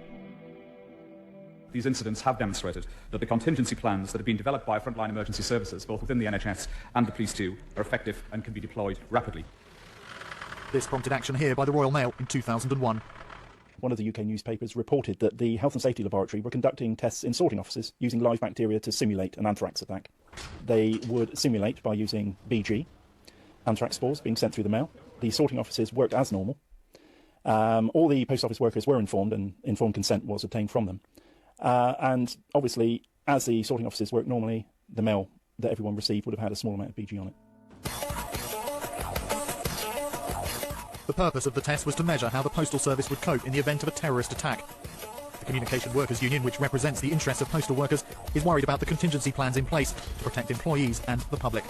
These incidents have demonstrated that the contingency plans that have been developed by frontline emergency services, both within the NHS and the police too, are effective and can be deployed rapidly. This prompted action here by the Royal Mail in 2001. One of the UK newspapers reported that the Health and Safety Laboratory were conducting tests in sorting offices using live bacteria to simulate an anthrax attack. They would simulate by using BG, anthrax spores being sent through the mail. The sorting offices worked as normal. All the post office workers were informed, and informed consent was obtained from them. And obviously, as the sorting offices worked normally, the mail that everyone received would have had a small amount of BG on it. The purpose of the test was to measure how the Postal Service would cope in the event of a terrorist attack. The Communication Workers Union, which represents the interests of postal workers, is worried about the contingency plans in place to protect employees and the public.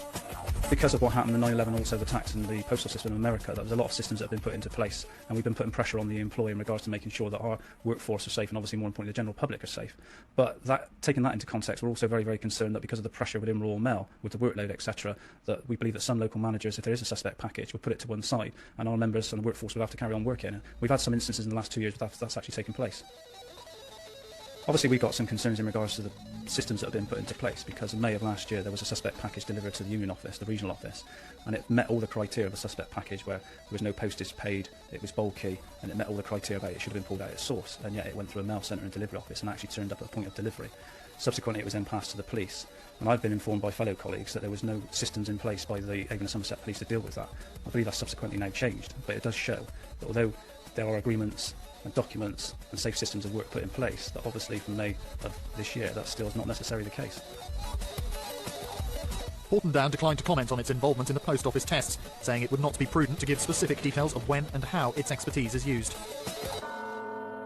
Because of what happened in 9/11, also the attacks in the postal system in America, there was a lot of systems that have been put into place, and we've been putting pressure on the employer in regards to making sure that our workforce are safe, and obviously more importantly the general public are safe. But taking that into context, we're also very, very concerned that because of the pressure within Royal Mail, with the workload, etc., that we believe that some local managers, if there is a suspect package, would put it to one side, and our members and the workforce would have to carry on working. We've had some instances in the last 2 years that's actually taken place. Obviously, we've got some concerns in regards to the systems that have been put into place, because in May of last year there was a suspect package delivered to the union office, the regional office, and it met all the criteria of the suspect package, where there was no postage paid, it was bulky, and it met all the criteria about it should have been pulled out at its source, and yet it went through a mail centre and delivery office and actually turned up at the point of delivery. Subsequently, it was then passed to the police, and I've been informed by fellow colleagues that there was no systems in place by the Avon and Somerset Police to deal with that. I believe that's subsequently now changed, but it does show that although there are agreements and documents and safe systems of work put in place, that obviously from May of this year that still is not necessarily the case. Porton Down declined to comment on its involvement in the post office tests, saying it would not be prudent to give specific details of when and how its expertise is used.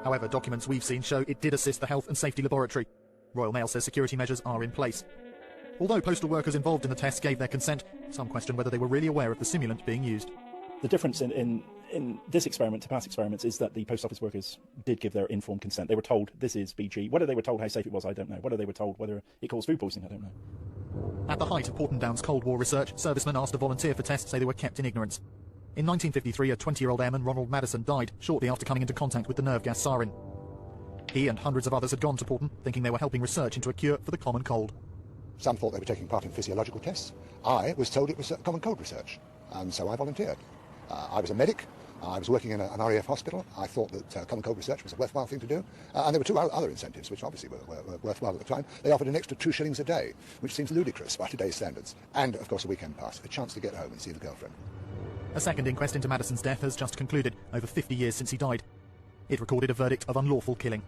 However, documents we've seen show it did assist the Health and Safety Laboratory. Royal Mail says security measures are in place. Although postal workers involved in the tests gave their consent, some question whether they were really aware of the simulant being used. The difference in this experiment to past experiments is that the post office workers did give their informed consent. They were told this is BG. Whether they were told how safe it was, I don't know. Whether they were told whether it caused food poisoning, I don't know. At the height of Porton Down's Cold War research, servicemen asked to volunteer for tests say they were kept in ignorance. In 1953, a 20-year-old airman, Ronald Madison, died shortly after coming into contact with the nerve gas sarin. He and hundreds of others had gone to Porton, thinking they were helping research into a cure for the common cold. Some thought they were taking part in physiological tests. I was told it was common cold research, and so I volunteered. I was a medic. I was working in an RAF hospital. I thought that common cold research was a worthwhile thing to do. And there were two other incentives, which obviously were worthwhile at the time. They offered an extra 2 shillings a day, which seems ludicrous by today's standards. And, of course, a weekend pass, a chance to get home and see the girlfriend. A second inquest into Madison's death has just concluded, over 50 years since he died. It recorded a verdict of unlawful killing.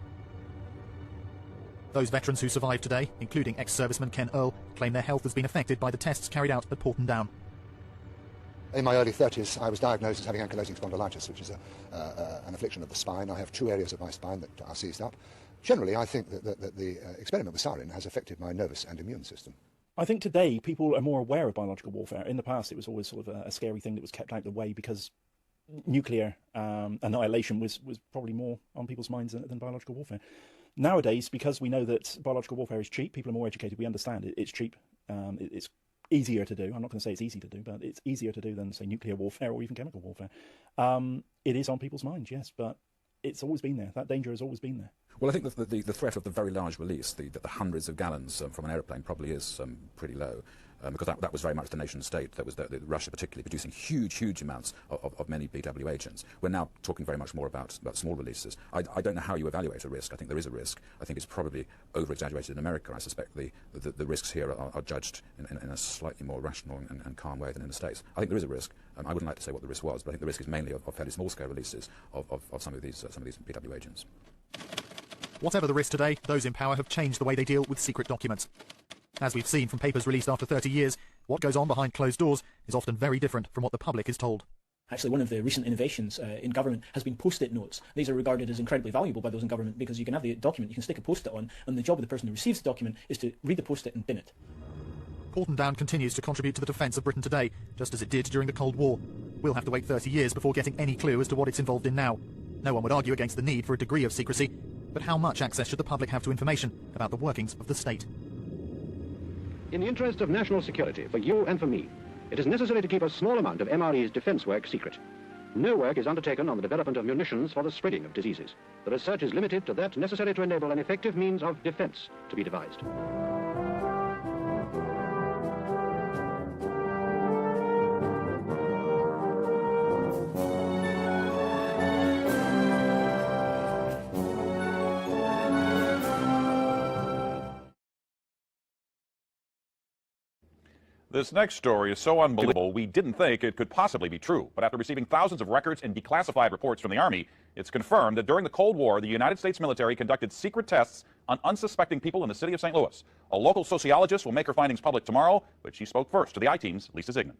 Those veterans who survived today, including ex-serviceman Ken Earl, claim their health has been affected by the tests carried out at Porton Down. In my early 30s, I was diagnosed as having ankylosing spondylitis, which is an affliction of the spine. I have 2 areas of my spine that are seized up. Generally, I think that the experiment with sarin has affected my nervous and immune system. I think today people are more aware of biological warfare. In the past, it was always sort of a scary thing that was kept out of the way because nuclear annihilation was probably more on people's minds than biological warfare. Nowadays, because we know that biological warfare is cheap, people are more educated. We understand it's cheap. It's easier to do. I'm not going to say it's easy to do, but it's easier to do than, say, nuclear warfare or even chemical warfare. It is on people's minds, yes, but it's always been there. That danger has always been there. Well, I think the threat of the very large release, the hundreds of gallons from an aeroplane, probably is pretty low. Because that was very much the nation state. That was Russia particularly producing huge amounts of many BW agents. We're now talking very much more about small releases. I don't know how you evaluate a risk. I think there is a risk. I think it's probably over-exaggerated in America. I suspect the risks here are judged in a slightly more rational and calm way than in the States. I think there is a risk. I wouldn't like to say what the risk was, but I think the risk is mainly of fairly small-scale releases of some of these BW agents. Whatever the risk today, those in power have changed the way they deal with secret documents. As we've seen from papers released after 30 years, what goes on behind closed doors is often very different from what the public is told. Actually, one of the recent innovations in government has been post-it notes. These are regarded as incredibly valuable by those in government because you can have the document, you can stick a post-it on, and the job of the person who receives the document is to read the post-it and bin it. Porton Down continues to contribute to the defence of Britain today, just as it did during the Cold War. We'll have to wait 30 years before getting any clue as to what it's involved in now. No one would argue against the need for a degree of secrecy, but how much access should the public have to information about the workings of the state? In the interest of national security, for you and for me, it is necessary to keep a small amount of MRE's defence work secret. No work is undertaken on the development of munitions for the spreading of diseases. The research is limited to that necessary to enable an effective means of defence to be devised. This next story is so unbelievable, we didn't think it could possibly be true. But after receiving thousands of records and declassified reports from the Army, it's confirmed that during the Cold War, the United States military conducted secret tests on unsuspecting people in the city of St. Louis. A local sociologist will make her findings public tomorrow, but she spoke first to the I-Team's Lisa Zigman.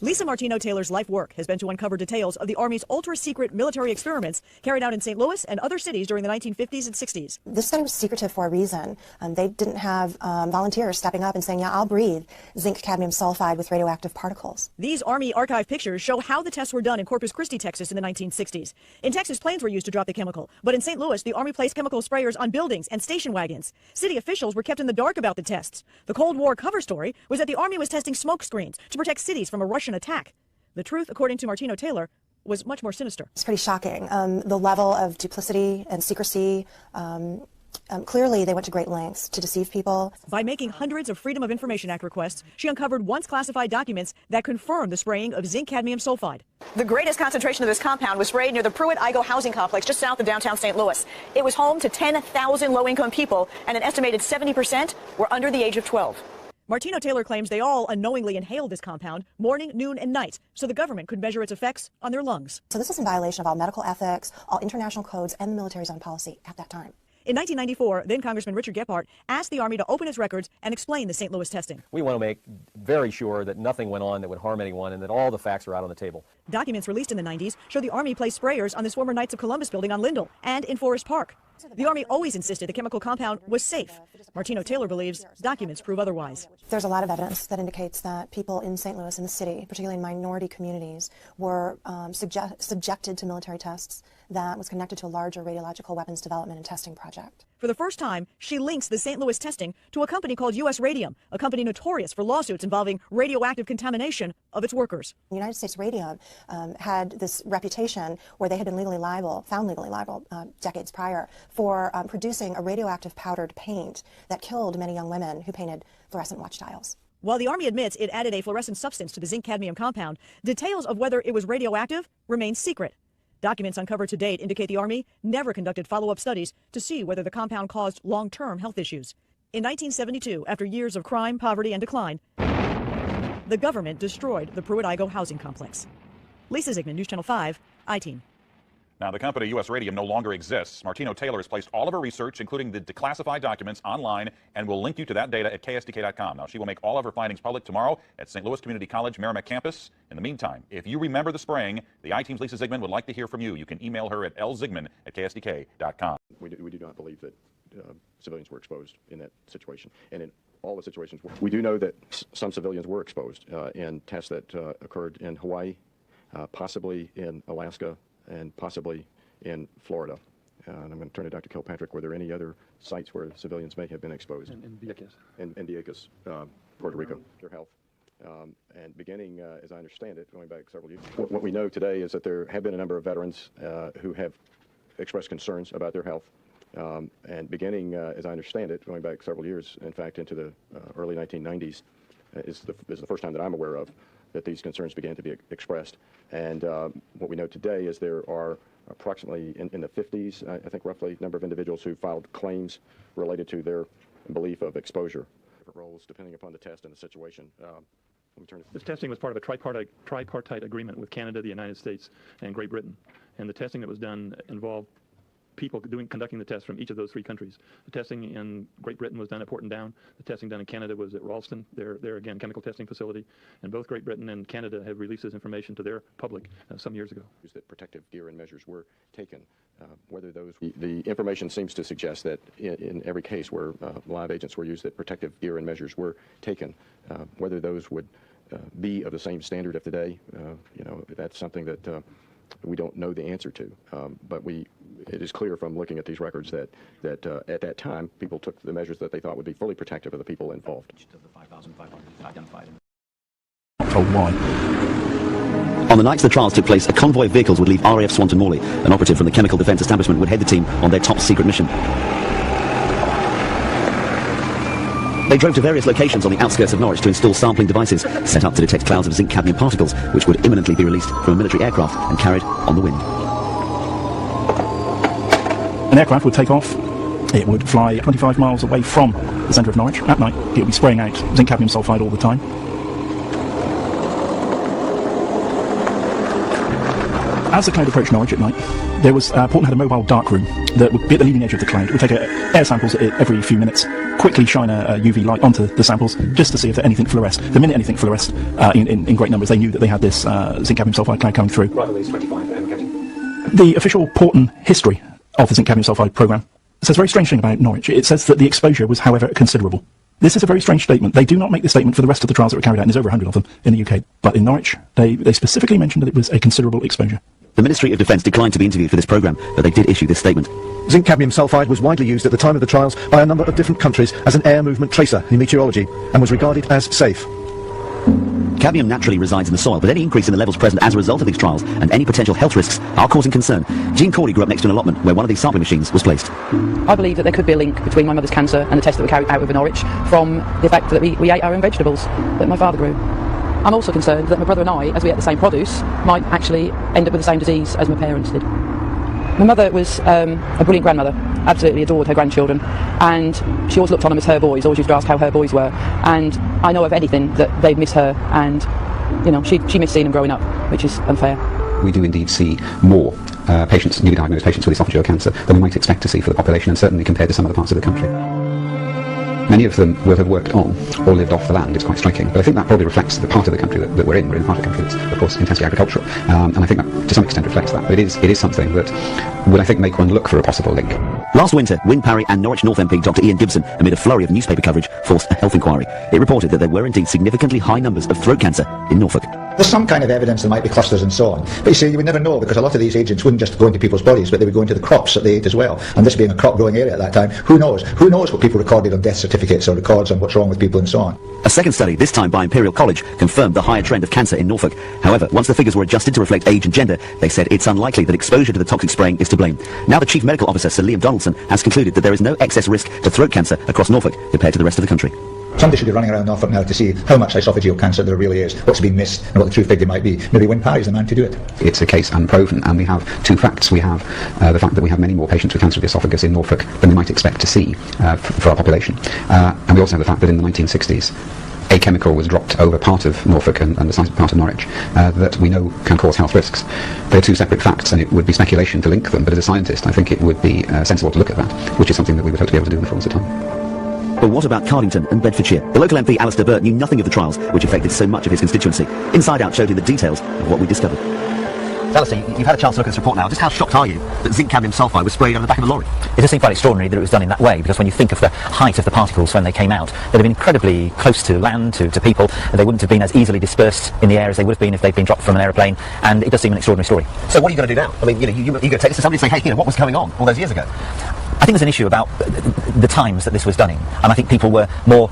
Lisa Martino Taylor's life work has been to uncover details of the Army's ultra-secret military experiments carried out in St. Louis and other cities during the 1950s and 60s. This study was secretive for a reason. They didn't have volunteers stepping up and saying, yeah, I'll breathe zinc cadmium sulfide with radioactive particles. These Army archive pictures show how the tests were done in Corpus Christi, Texas in the 1960s. In Texas, planes were used to drop the chemical, but in St. Louis, the Army placed chemical sprayers on buildings and station wagons. City officials were kept in the dark about the tests. The Cold War cover story was that the Army was testing smoke screens to protect cities from a Russian attack. The truth, according to Martino Taylor, was much more sinister. It's pretty shocking. The level of duplicity and secrecy, clearly they went to great lengths to deceive people. By making hundreds of Freedom of Information Act requests, she uncovered once classified documents that confirmed the spraying of zinc cadmium sulfide. The greatest concentration of this compound was sprayed near the Pruitt-Igoe housing complex just south of downtown St. Louis. It was home to 10,000 low-income people, and an estimated 70% were under the age of 12. Martino Taylor claims they all unknowingly inhaled this compound morning, noon, and night so the government could measure its effects on their lungs. So this was in violation of all medical ethics, all international codes, and the military's own policy at that time. In 1994, then Congressman Richard Gephardt asked the Army to open its records and explain the St. Louis testing. We want to make very sure that nothing went on that would harm anyone and that all the facts are out on the table. Documents released in the 90s show the Army placed sprayers on this former Knights of Columbus building on Lindell and in Forest Park. The Army always insisted the chemical compound was safe. Martino Taylor believes documents prove otherwise. There's a lot of evidence that indicates that people in St. Louis, in the city, particularly in minority communities, were subjected to military tests that was connected to a larger radiological weapons development and testing project. For the first time, she links the St. Louis testing to a company called U.S. Radium, a company notorious for lawsuits involving radioactive contamination of its workers. United States Radium had this reputation where they had been found legally liable decades prior for producing a radioactive powdered paint that killed many young women who painted fluorescent watch dials. While the Army admits it added a fluorescent substance to the zinc cadmium compound, details of whether it was radioactive remain secret. Documents uncovered to date indicate the Army never conducted follow-up studies to see whether the compound caused long-term health issues. In 1972, after years of crime, poverty, and decline, the government destroyed the Pruitt-Igoe housing complex. Lisa Zigman, News Channel 5, I-Team. Now, the company U.S. Radium no longer exists. Martino Taylor has placed all of her research, including the declassified documents, online, and will link you to that data at ksdk.com. Now, she will make all of her findings public tomorrow at St. Louis Community College Merrimack campus. In the meantime, if you remember the spraying, the I-Team's Lisa Zigman would like to hear from you. You can email her at lzigman@ksdk.com. We do not believe that civilians were exposed in that situation. And all the situations. We do know that some civilians were exposed in tests that occurred in Hawaii, possibly in Alaska, and possibly in Florida. And I'm going to turn to Dr. Kilpatrick. Were there any other sites where civilians may have been exposed? In Vieques. In Vieques, Puerto Rico, their health. And beginning, as I understand it, going back several years, what we know today is that there have been a number of veterans who have expressed concerns about their health. And beginning, as I understand it, going back several years, in fact, into the early 1990s, is the first time that I'm aware of that these concerns began to be expressed. And what we know today is there are approximately in the 50s, I think roughly, number of individuals who filed claims related to their belief of exposure. Different roles depending upon the test and the situation. This testing was part of a tripartite agreement with Canada, the United States, and Great Britain. And the testing that was done involved people conducting the tests from each of those three countries. The testing in Great Britain was done at Portendown. The testing done in Canada was at Ralston, their again, chemical testing facility. And both Great Britain and Canada have released this information to their public some years ago. That protective gear and measures were taken. Whether those... The information seems to suggest that in every case where live agents were used, that protective gear and measures were taken. Whether those would be of the same standard of today, you know, that's something that we don't know the answer to. But it is clear from looking at these records that at that time, people took the measures that they thought would be fully protective of the people involved. Of the 5,500 identified. Oh, why? On the nights the trials took place, a convoy of vehicles would leave RAF Swanton Morley. An operative from the Chemical Defence Establishment would head the team on their top secret mission. They drove to various locations on the outskirts of Norwich to install sampling devices set up to detect clouds of zinc-cadmium particles, which would imminently be released from a military aircraft and carried on the wind. An aircraft would take off. It would fly 25 miles away from the centre of Norwich. At night, it would be spraying out zinc-cadmium sulfide all the time. As the cloud approached Norwich at night, there was Portland had a mobile darkroom that would be at the leading edge of the cloud. It would take air samples every few minutes, quickly shine a UV light onto the samples just to see if anything fluoresced. The minute anything fluoresced in great numbers, they knew that they had this zinc-cadmium sulfide cloud coming through. Right, at least 25 MK. The official Portland history of the zinc-cadmium sulfide programme says a very strange thing about Norwich. It says that the exposure was, however, considerable. This is a very strange statement. They do not make this statement for the rest of the trials that were carried out, and there's over 100 of them in the UK. But in Norwich, they specifically mentioned that it was a considerable exposure. The Ministry of Defence declined to be interviewed for this programme, but they did issue this statement. Zinc-cadmium sulfide was widely used at the time of the trials by a number of different countries as an air movement tracer in meteorology, and was regarded as safe. Cadmium naturally resides in the soil, but any increase in the levels present as a result of these trials and any potential health risks are causing concern. Jean Corley grew up next to an allotment where one of these sampling machines was placed. I believe that there could be a link between my mother's cancer and the tests that were carried out with Norwich from the fact that we ate our own vegetables that my father grew. I'm also concerned that my brother and I, as we ate the same produce, might actually end up with the same disease as my parents did. My mother was a brilliant grandmother, absolutely adored her grandchildren, and she always looked on them as her boys, always used to ask how her boys were, and I know of anything that they'd miss her, and you know, she missed seeing them growing up, which is unfair. We do indeed see more patients, newly diagnosed patients with esophageal cancer than we might expect to see for the population, and certainly compared to some other parts of the country. Many of them will have worked on or lived off the land. It's quite striking. But I think that probably reflects the part of the country that we're in. We're in a part of the country that's, of course, intensely agricultural. And I think that, to some extent, reflects that. But it is something that would, I think, make one look for a possible link. Last winter, Wyn Parry and Norwich North MP Dr Ian Gibson, amid a flurry of newspaper coverage, forced a health inquiry. It reported that there were indeed significantly high numbers of throat cancer in Norfolk. There's some kind of evidence there might be clusters and so on. But you see, you would never know, because a lot of these agents wouldn't just go into people's bodies, but they would go into the crops that they ate as well. And this being a crop growing area at that time, who knows? Who knows what people recorded on death certificates or records on what's wrong with people and so on. A second study, this time by Imperial College, confirmed the higher trend of cancer in Norfolk. However, once the figures were adjusted to reflect age and gender, they said it's unlikely that exposure to the toxic spraying is to blame. Now the Chief Medical Officer, Sir Liam Donaldson, has concluded that there is no excess risk to throat cancer across Norfolk compared to the rest of the country. Somebody should be running around Norfolk now to see how much esophageal cancer there really is, what's been missed, and what the true figure might be. Maybe Wyn Parry's the man to do it. It's a case unproven, and we have two facts. We have the fact that we have many more patients with cancer of the esophagus in Norfolk than we might expect to see for our population. And we also have the fact that in the 1960s, a chemical was dropped over part of Norfolk and the part of Norwich that we know can cause health risks. They're two separate facts, and it would be speculation to link them, but as a scientist, I think it would be sensible to look at that, which is something that we would hope to be able to do in the fullness of time. But what about Cardington and Bedfordshire? The local MP, Alistair Burt, knew nothing of the trials which affected so much of his constituency. Inside Out showed him the details of what we discovered. Alistair, you've had a chance to look at this report now. Just how shocked are you that zinc cadmium sulfide was sprayed on the back of a lorry? It does seem quite extraordinary that it was done in that way, because when you think of the height of the particles when they came out, they'd have been incredibly close to land, to people. They wouldn't have been as easily dispersed in the air as they would have been if they'd been dropped from an aeroplane, and it does seem an extraordinary story. So what are you going to do now? I mean, you're going to take this to somebody and say, hey, what was going on all those years ago? I think there's an issue about the times that this was done in, and I think people were more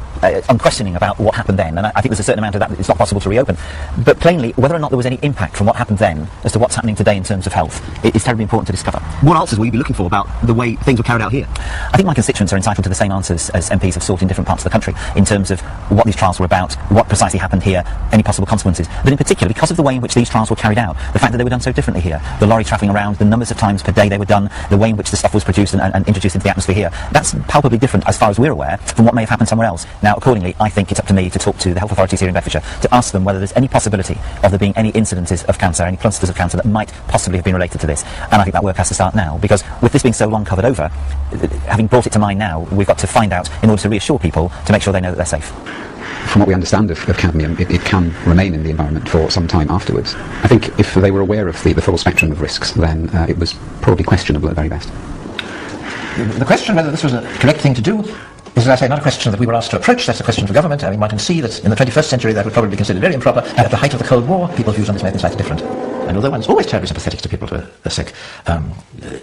unquestioning about what happened then, and I think there's a certain amount of that it's not possible to reopen. But plainly, whether or not there was any impact from what happened then as to what's happening today in terms of health is terribly important to discover. What answers will you be looking for about the way things were carried out here? I think my constituents are entitled to the same answers as MPs have sought in different parts of the country in terms of what these trials were about, what precisely happened here, any possible consequences. But in particular, because of the way in which these trials were carried out, the fact that they were done so differently here, the lorry travelling around, the numbers of times per day they were done, the way in which the stuff was produced and introduced into the atmosphere here, that's palpably different, as far as we're aware, from what may have happened somewhere else. Now, accordingly, I think it's up to me to talk to the health authorities here in Bedfordshire to ask them whether there's any possibility of there being any incidences of cancer, any clusters of cancer that might possibly have been related to this. And I think that work has to start now, because with this being so long covered over, having brought it to mind now, we've got to find out in order to reassure people to make sure they know that they're safe. From what we understand of cadmium, it can remain in the environment for some time afterwards. I think if they were aware of the full spectrum of risks, then it was probably questionable at the very best. The question whether this was a correct thing to do is, as I say, not a question that we were asked to approach. That's a question for government. I mean, one can see that in the 21st century that would probably be considered very improper. And at the height of the Cold War, people's views on this may have been slightly different. And although one's always terribly sympathetic to people who are sick,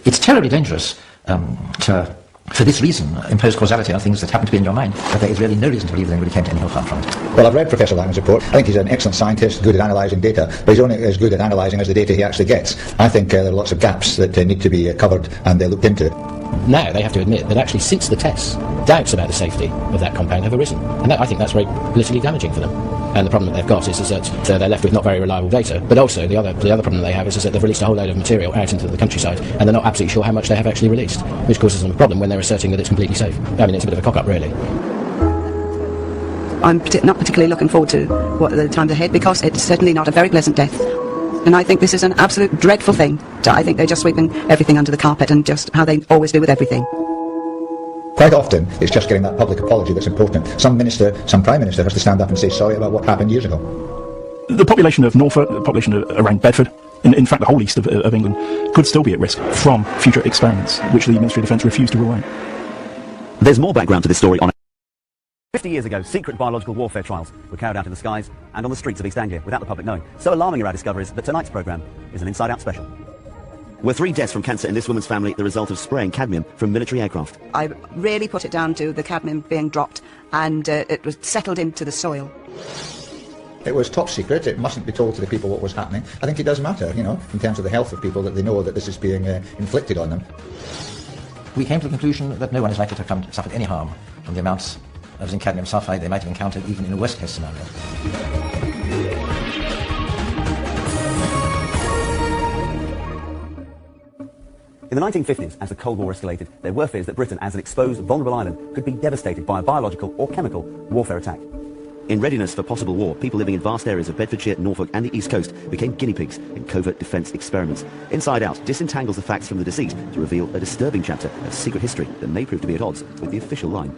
it's terribly dangerous to, for this reason, impose causality on things that happen to be in your mind. But there is really no reason to believe that anybody came to any health harm from it. Well, I've read Professor Langman's report. I think he's an excellent scientist, good at analysing data, but he's only as good at analysing as the data he actually gets. I think there are lots of gaps that need to be covered and looked into. Now they have to admit that actually since the tests, doubts about the safety of that compound have arisen. And I think that's very politically damaging for them. And the problem that they've got is that they're left with not very reliable data. But also the other problem that they have is that they've released a whole load of material out into the countryside, and they're not absolutely sure how much they have actually released, which causes them a problem when they're asserting that it's completely safe. I mean, it's a bit of a cock-up, really. I'm not particularly looking forward to what the times ahead, because it's certainly not a very pleasant death. And I think this is an absolute dreadful thing. I think they're just sweeping everything under the carpet, and just how they always do with everything. Quite often, it's just getting that public apology that's important. Some minister, some Prime Minister has to stand up and say sorry about what happened years ago. The population of Norfolk, the population around Bedford, in fact the whole east of England, could still be at risk from future experiments, which the Ministry of Defence refused to rule out. There's more background to this story on 50 years ago, secret biological warfare trials were carried out in the skies and on the streets of East Anglia without the public knowing. So alarming are our discoveries that tonight's programme is an Inside Out special. Were 3 deaths from cancer in this woman's family the result of spraying cadmium from military aircraft? I really put it down to the cadmium being dropped, and it was settled into the soil. It was top secret. It mustn't be told to the people what was happening. I think it does matter, you know, in terms of the health of people, that they know that this is being inflicted on them. We came to the conclusion that no one is likely to have suffered any harm from the amounts of zinc cadmium sulfide they might have encountered even in a worst case scenario. In the 1950s, as the Cold War escalated, there were fears that Britain, as an exposed, vulnerable island, could be devastated by a biological or chemical warfare attack. In readiness for possible war, people living in vast areas of Bedfordshire, Norfolk and the East Coast became guinea pigs in covert defence experiments. Inside Out disentangles the facts from the deceit to reveal a disturbing chapter of secret history that may prove to be at odds with the official line.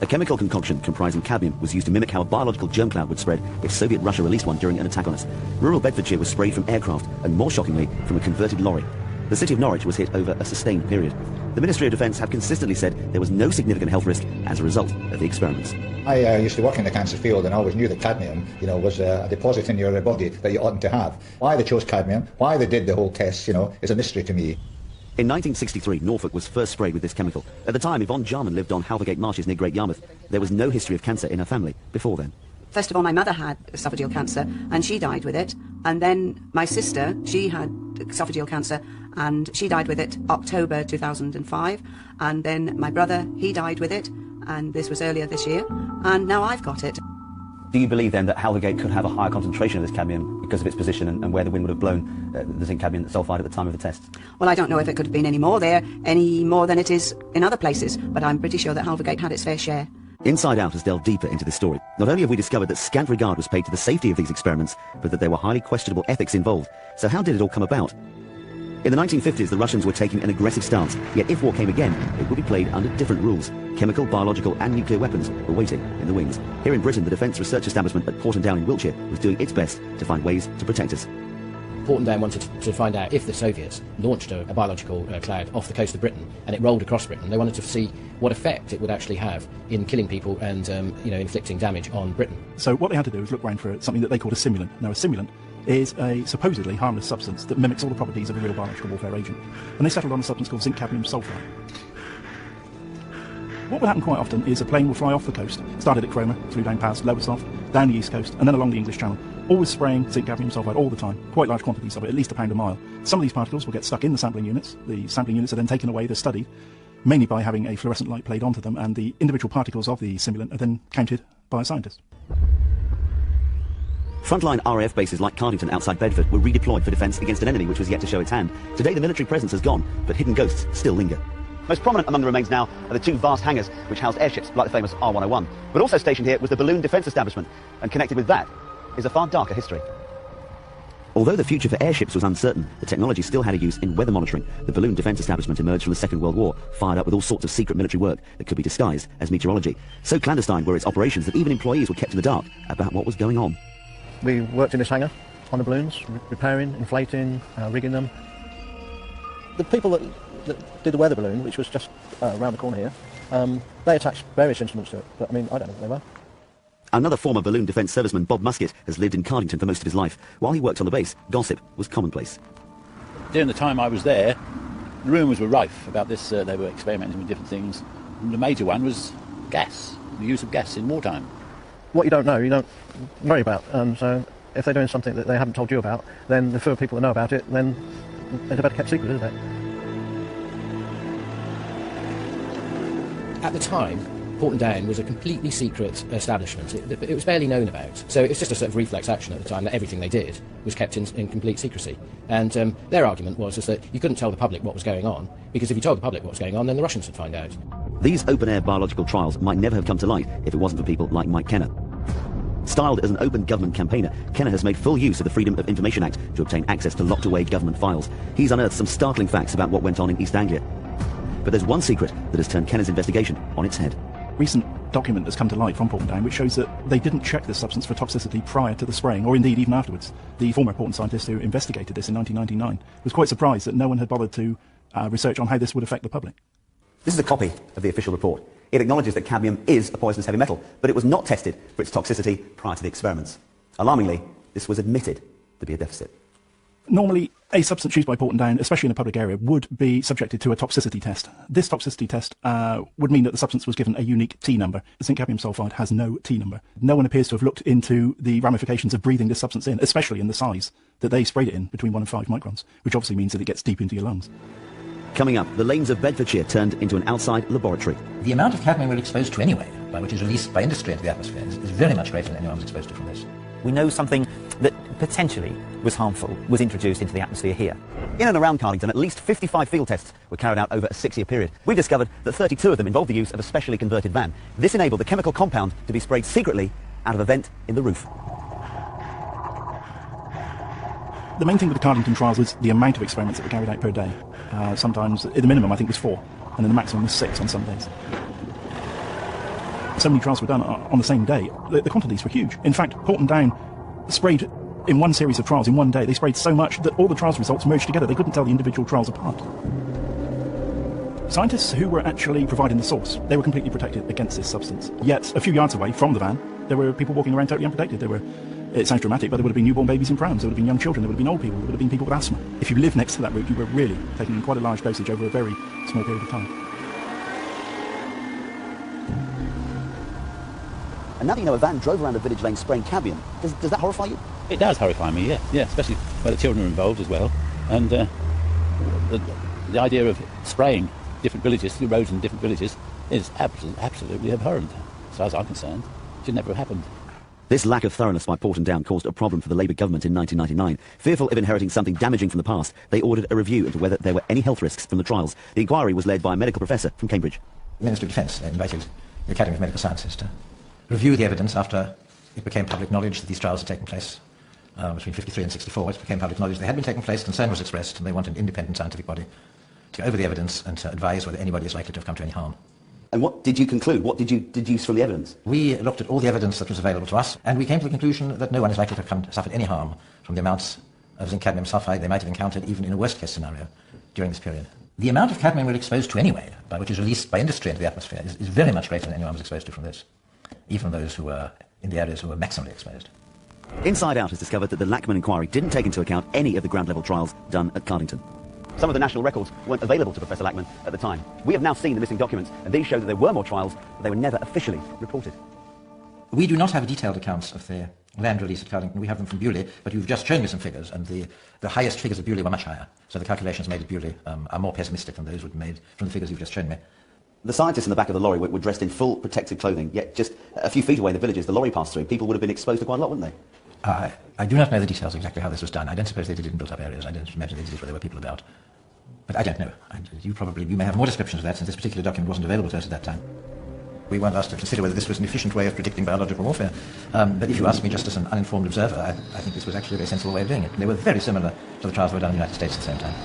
A chemical concoction comprising cadmium was used to mimic how a biological germ cloud would spread if Soviet Russia released one during an attack on us. Rural Bedfordshire was sprayed from aircraft and, more shockingly, from a converted lorry. The city of Norwich was hit over a sustained period. The Ministry of Defence have consistently said there was no significant health risk as a result of the experiments. I used to work in the cancer field, and I always knew that cadmium, you know, was a deposit in your body that you oughtn't to have. Why they chose cadmium, why they did the whole test, you know, is a mystery to me. In 1963, Norfolk was first sprayed with this chemical. At the time, Yvonne Jarman lived on Halvergate Marshes near Great Yarmouth. There was no history of cancer in her family before then. First of all, my mother had esophageal cancer, and she died with it. And then my sister, she had esophageal cancer, and she died with it October 2005. And then my brother, he died with it, and this was earlier this year. And now I've got it. Do you believe then that Halvergate could have a higher concentration of this cadmium because of its position and where the wind would have blown the zinc cadmium sulfide at the time of the test? Well, I don't know if it could have been any more there, any more than it is in other places, but I'm pretty sure that Halvergate had its fair share. Inside Out has delved deeper into this story. Not only have we discovered that scant regard was paid to the safety of these experiments, but that there were highly questionable ethics involved. So how did it all come about? In the 1950s, the Russians were taking an aggressive stance, yet if war came again, it would be played under different rules. Chemical, biological and nuclear weapons were waiting in the wings. Here in Britain, the Defence Research Establishment at Porton Down in Wiltshire was doing its best to find ways to protect us. Porton Down wanted to find out if the Soviets launched a biological cloud off the coast of Britain and it rolled across Britain. They wanted to see what effect it would actually have in killing people and inflicting damage on Britain. So what they had to do was look around for something that they called a simulant. Now, a simulant is a supposedly harmless substance that mimics all the properties of a real biological warfare agent. And they settled on a substance called zinc cadmium sulfide. What would happen quite often is a plane will fly off the coast, started at Cromer, flew down past Lowestoft, down the east coast, and then along the English Channel, always spraying zinc cadmium sulfide all the time, quite large quantities of it, at least £1 a mile. Some of these particles will get stuck in the sampling units. The sampling units are then taken away, they're studied, mainly by having a fluorescent light played onto them, and the individual particles of the simulant are then counted by a scientist. Frontline RAF bases like Cardington outside Bedford were redeployed for defence against an enemy which was yet to show its hand. Today the military presence has gone, but hidden ghosts still linger. Most prominent among the remains now are the two vast hangars which housed airships like the famous R101. But also stationed here was the balloon defence establishment, and connected with that is a far darker history. Although the future for airships was uncertain, the technology still had a use in weather monitoring. The balloon defence establishment emerged from the Second World War, fired up with all sorts of secret military work that could be disguised as meteorology. So clandestine were its operations that even employees were kept in the dark about what was going on. We worked in this hangar on the balloons, repairing, inflating, rigging them. The people that did the weather balloon, which was just around the corner here, they attached various instruments to it, but I mean, I don't know what they were. Another former balloon defence serviceman, Bob Musket, has lived in Cardington for most of his life. While he worked on the base, gossip was commonplace. During the time I was there, the rumours were rife about this. They were experimenting with different things. The major one was gas, the use of gas in wartime. What you don't know, you don't worry about. So if they're doing something that they haven't told you about, then the fewer people that know about it, then it's a better kept secret, isn't it? At the time, Porton Down was a completely secret establishment. It was barely known about. So it was just a sort of reflex action at the time that everything they did was kept in complete secrecy. And their argument was that you couldn't tell the public what was going on, because if you told the public what was going on, then the Russians would find out. These open-air biological trials might never have come to light if it wasn't for people like Mike Kenner. Styled as an open government campaigner, Kenner has made full use of the Freedom of Information Act to obtain access to locked-away government files. He's unearthed some startling facts about what went on in East Anglia. But there's one secret that has turned Kenner's investigation on its head. Recent document has come to light from Porton Down which shows that they didn't check this substance for toxicity prior to the spraying, or indeed even afterwards. The former Porton scientist who investigated this in 1999 was quite surprised that no one had bothered to research on how this would affect the public. This is a copy of the official report. It acknowledges that cadmium is a poisonous heavy metal, but it was not tested for its toxicity prior to the experiments. Alarmingly, this was admitted to be a deficit. Normally, a substance used by Porton Down, especially in a public area, would be subjected to a toxicity test. This toxicity test would mean that the substance was given a unique T number. Zinc cadmium sulfide has no T number. No one appears to have looked into the ramifications of breathing this substance in, especially in the size that they sprayed it in, between 1 and 5 microns, which obviously means that it gets deep into your lungs. Coming up, the lanes of Bedfordshire turned into an outside laboratory. The amount of cadmium we're exposed to anyway, by which is released by industry into the atmosphere, is very much greater than anyone was exposed to from this. We know something that potentially was harmful was introduced into the atmosphere here. In and around Cardington, at least 55 field tests were carried out over a 6-year period. We've discovered that 32 of them involved the use of a specially converted van. This enabled the chemical compound to be sprayed secretly out of a vent in the roof. The main thing with the Cardington trials was the amount of experiments that were carried out per day. Sometimes, the minimum I think was 4, and then the maximum was 6 on some days. So many trials were done on the same day. The quantities were huge. In fact, Porton Down sprayed in one series of trials in one day. They sprayed so much that all the trials results merged together. They couldn't tell the individual trials apart. Scientists who were actually providing the source, they were completely protected against this substance. Yet, a few yards away from the van, there were people walking around totally unprotected. It sounds dramatic, but there would have been newborn babies in prams, there would have been young children, there would have been old people, there would have been people with asthma. If you lived next to that route, you were really taking in quite a large dosage over a very small period of time. And now that you know a van drove around a village lane spraying cadmium, does that horrify you? It does horrify me, yeah, especially where the children are involved as well. And the idea of spraying different villages, through roads in different villages, is absolutely abhorrent, as far as I'm concerned. It should never have happened. This lack of thoroughness by Porton Down caused a problem for the Labour government in 1999. Fearful of inheriting something damaging from the past, they ordered a review into whether there were any health risks from the trials. The inquiry was led by a medical professor from Cambridge. The Ministry of Defence invited the Academy of Medical Sciences to review the evidence after it became public knowledge that these trials had taken place between 53 and 64, it became public knowledge they had been taking place, concern was expressed, and they want an independent scientific body to go over the evidence and to advise whether anybody is likely to have come to any harm. And what did you conclude? What did you deduce from the evidence? We looked at all the evidence that was available to us, and we came to the conclusion that no one is likely to have suffered any harm from the amounts of zinc cadmium sulfide they might have encountered even in a worst-case scenario during this period. The amount of cadmium we're exposed to anyway, which is released by industry into the atmosphere, is very much greater than anyone was exposed to from this, even those who were in the areas who were maximally exposed. Inside Out has discovered that the Lachman inquiry didn't take into account any of the ground-level trials done at Cardington. Some of the national records weren't available to Professor Lachman at the time. We have now seen the missing documents, and these show that there were more trials, but they were never officially reported. We do not have detailed accounts of the land release at Cardington. We have them from Bewley, but you've just shown me some figures, and the highest figures of Bewley were much higher. So the calculations made at Bewley are more pessimistic than those would be made from the figures you've just shown me. The scientists in the back of the lorry were dressed in full protective clothing, yet just a few feet away in the villages the lorry passed through, people would have been exposed to quite a lot, wouldn't they? I do not know the details exactly how this was done. I don't suppose they did it in built-up areas. I don't imagine they did it where there were people about. But I don't know. You may have more descriptions of that, since this particular document wasn't available to us at that time. We weren't asked to consider whether this was an efficient way of predicting biological warfare. But if you ask me just as an uninformed observer, I think this was actually a very sensible way of doing it. They were very similar to the trials that were done in the United States at the same time.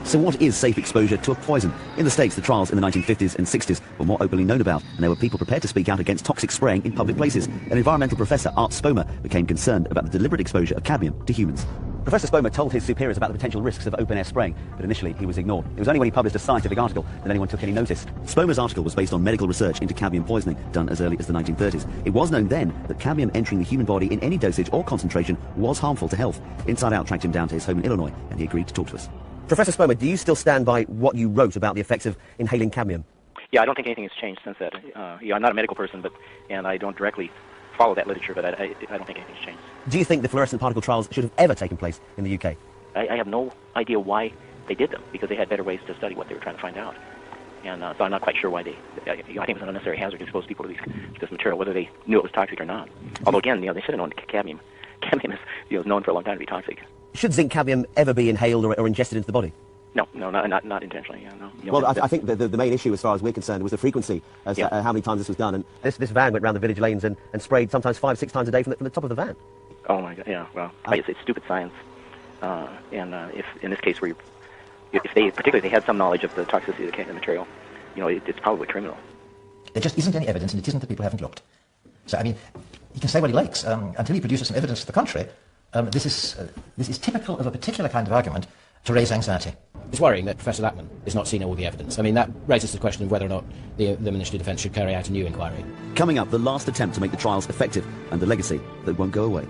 So what is safe exposure to a poison? In the States, the trials in the 1950s and 60s were more openly known about, and there were people prepared to speak out against toxic spraying in public places. An environmental professor, Art Spomer, became concerned about the deliberate exposure of cadmium to humans. Professor Spomer told his superiors about the potential risks of open-air spraying, but initially he was ignored. It was only when he published a scientific article that anyone took any notice. Spomer's article was based on medical research into cadmium poisoning done as early as the 1930s. It was known then that cadmium entering the human body in any dosage or concentration was harmful to health. Inside Out tracked him down to his home in Illinois, and he agreed to talk to us. Professor Spomer, do you still stand by what you wrote about the effects of inhaling cadmium? Yeah, I don't think anything has changed since that. I'm not a medical person, and I don't directly follow that literature, but I don't think anything's changed. Do you think the fluorescent particle trials should have ever taken place in the UK? I have no idea why they did them, because they had better ways to study what they were trying to find out. And so I'm not quite sure why they... I think it was an unnecessary hazard to expose people to this material, whether they knew it was toxic or not. Although, again, they should have known cadmium. Cadmium is known for a long time to be toxic. Should zinc cadmium ever be inhaled or ingested into the body? No, not intentionally. Yeah, no. Well, I think the main issue, as far as we're concerned, was the frequency, as to how many times this was done. And this van went round the village lanes and sprayed sometimes 5-6 times a day from the top of the van. Oh my God! Yeah. Well, it's stupid science. If in this case, if they had some knowledge of the toxicity of the material, it's probably criminal. There just isn't any evidence, and it isn't that people haven't looked. So I mean, he can say what he likes until he produces some evidence to the contrary. This is typical of a particular kind of argument to raise anxiety. It's worrying that Professor Lachman is not seeing all the evidence. I mean, that raises the question of whether or not the Ministry of Defence should carry out a new inquiry. Coming up, the last attempt to make the trials effective and the legacy that won't go away.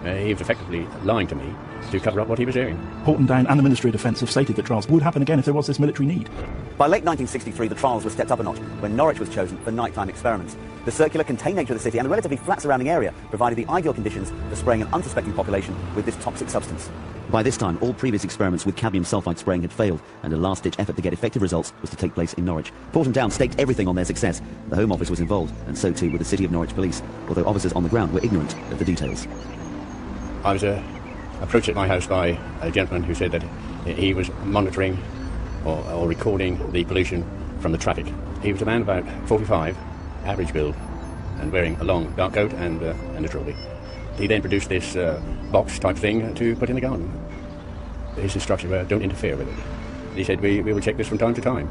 He was effectively lying to me to cover up what he was doing. Porton Down and the Ministry of Defence have stated that trials would happen again if there was this military need. By late 1963, the trials were stepped up a notch when Norwich was chosen for nighttime experiments. The circular, contained nature of the city and a relatively flat surrounding area provided the ideal conditions for spraying an unsuspecting population with this toxic substance. By this time, all previous experiments with cadmium sulfide spraying had failed, and a last-ditch effort to get effective results was to take place in Norwich. Porton Down staked everything on their success. The Home Office was involved, and so too were the City of Norwich Police, although officers on the ground were ignorant of the details. I was approached at my house by a gentleman who said that he was monitoring or recording the pollution from the traffic. He was a man about 45, average build, and wearing a long dark coat and a trolley. He then produced this box type thing to put in the garden. His instructions were, don't interfere with it. He said, we will check this from time to time.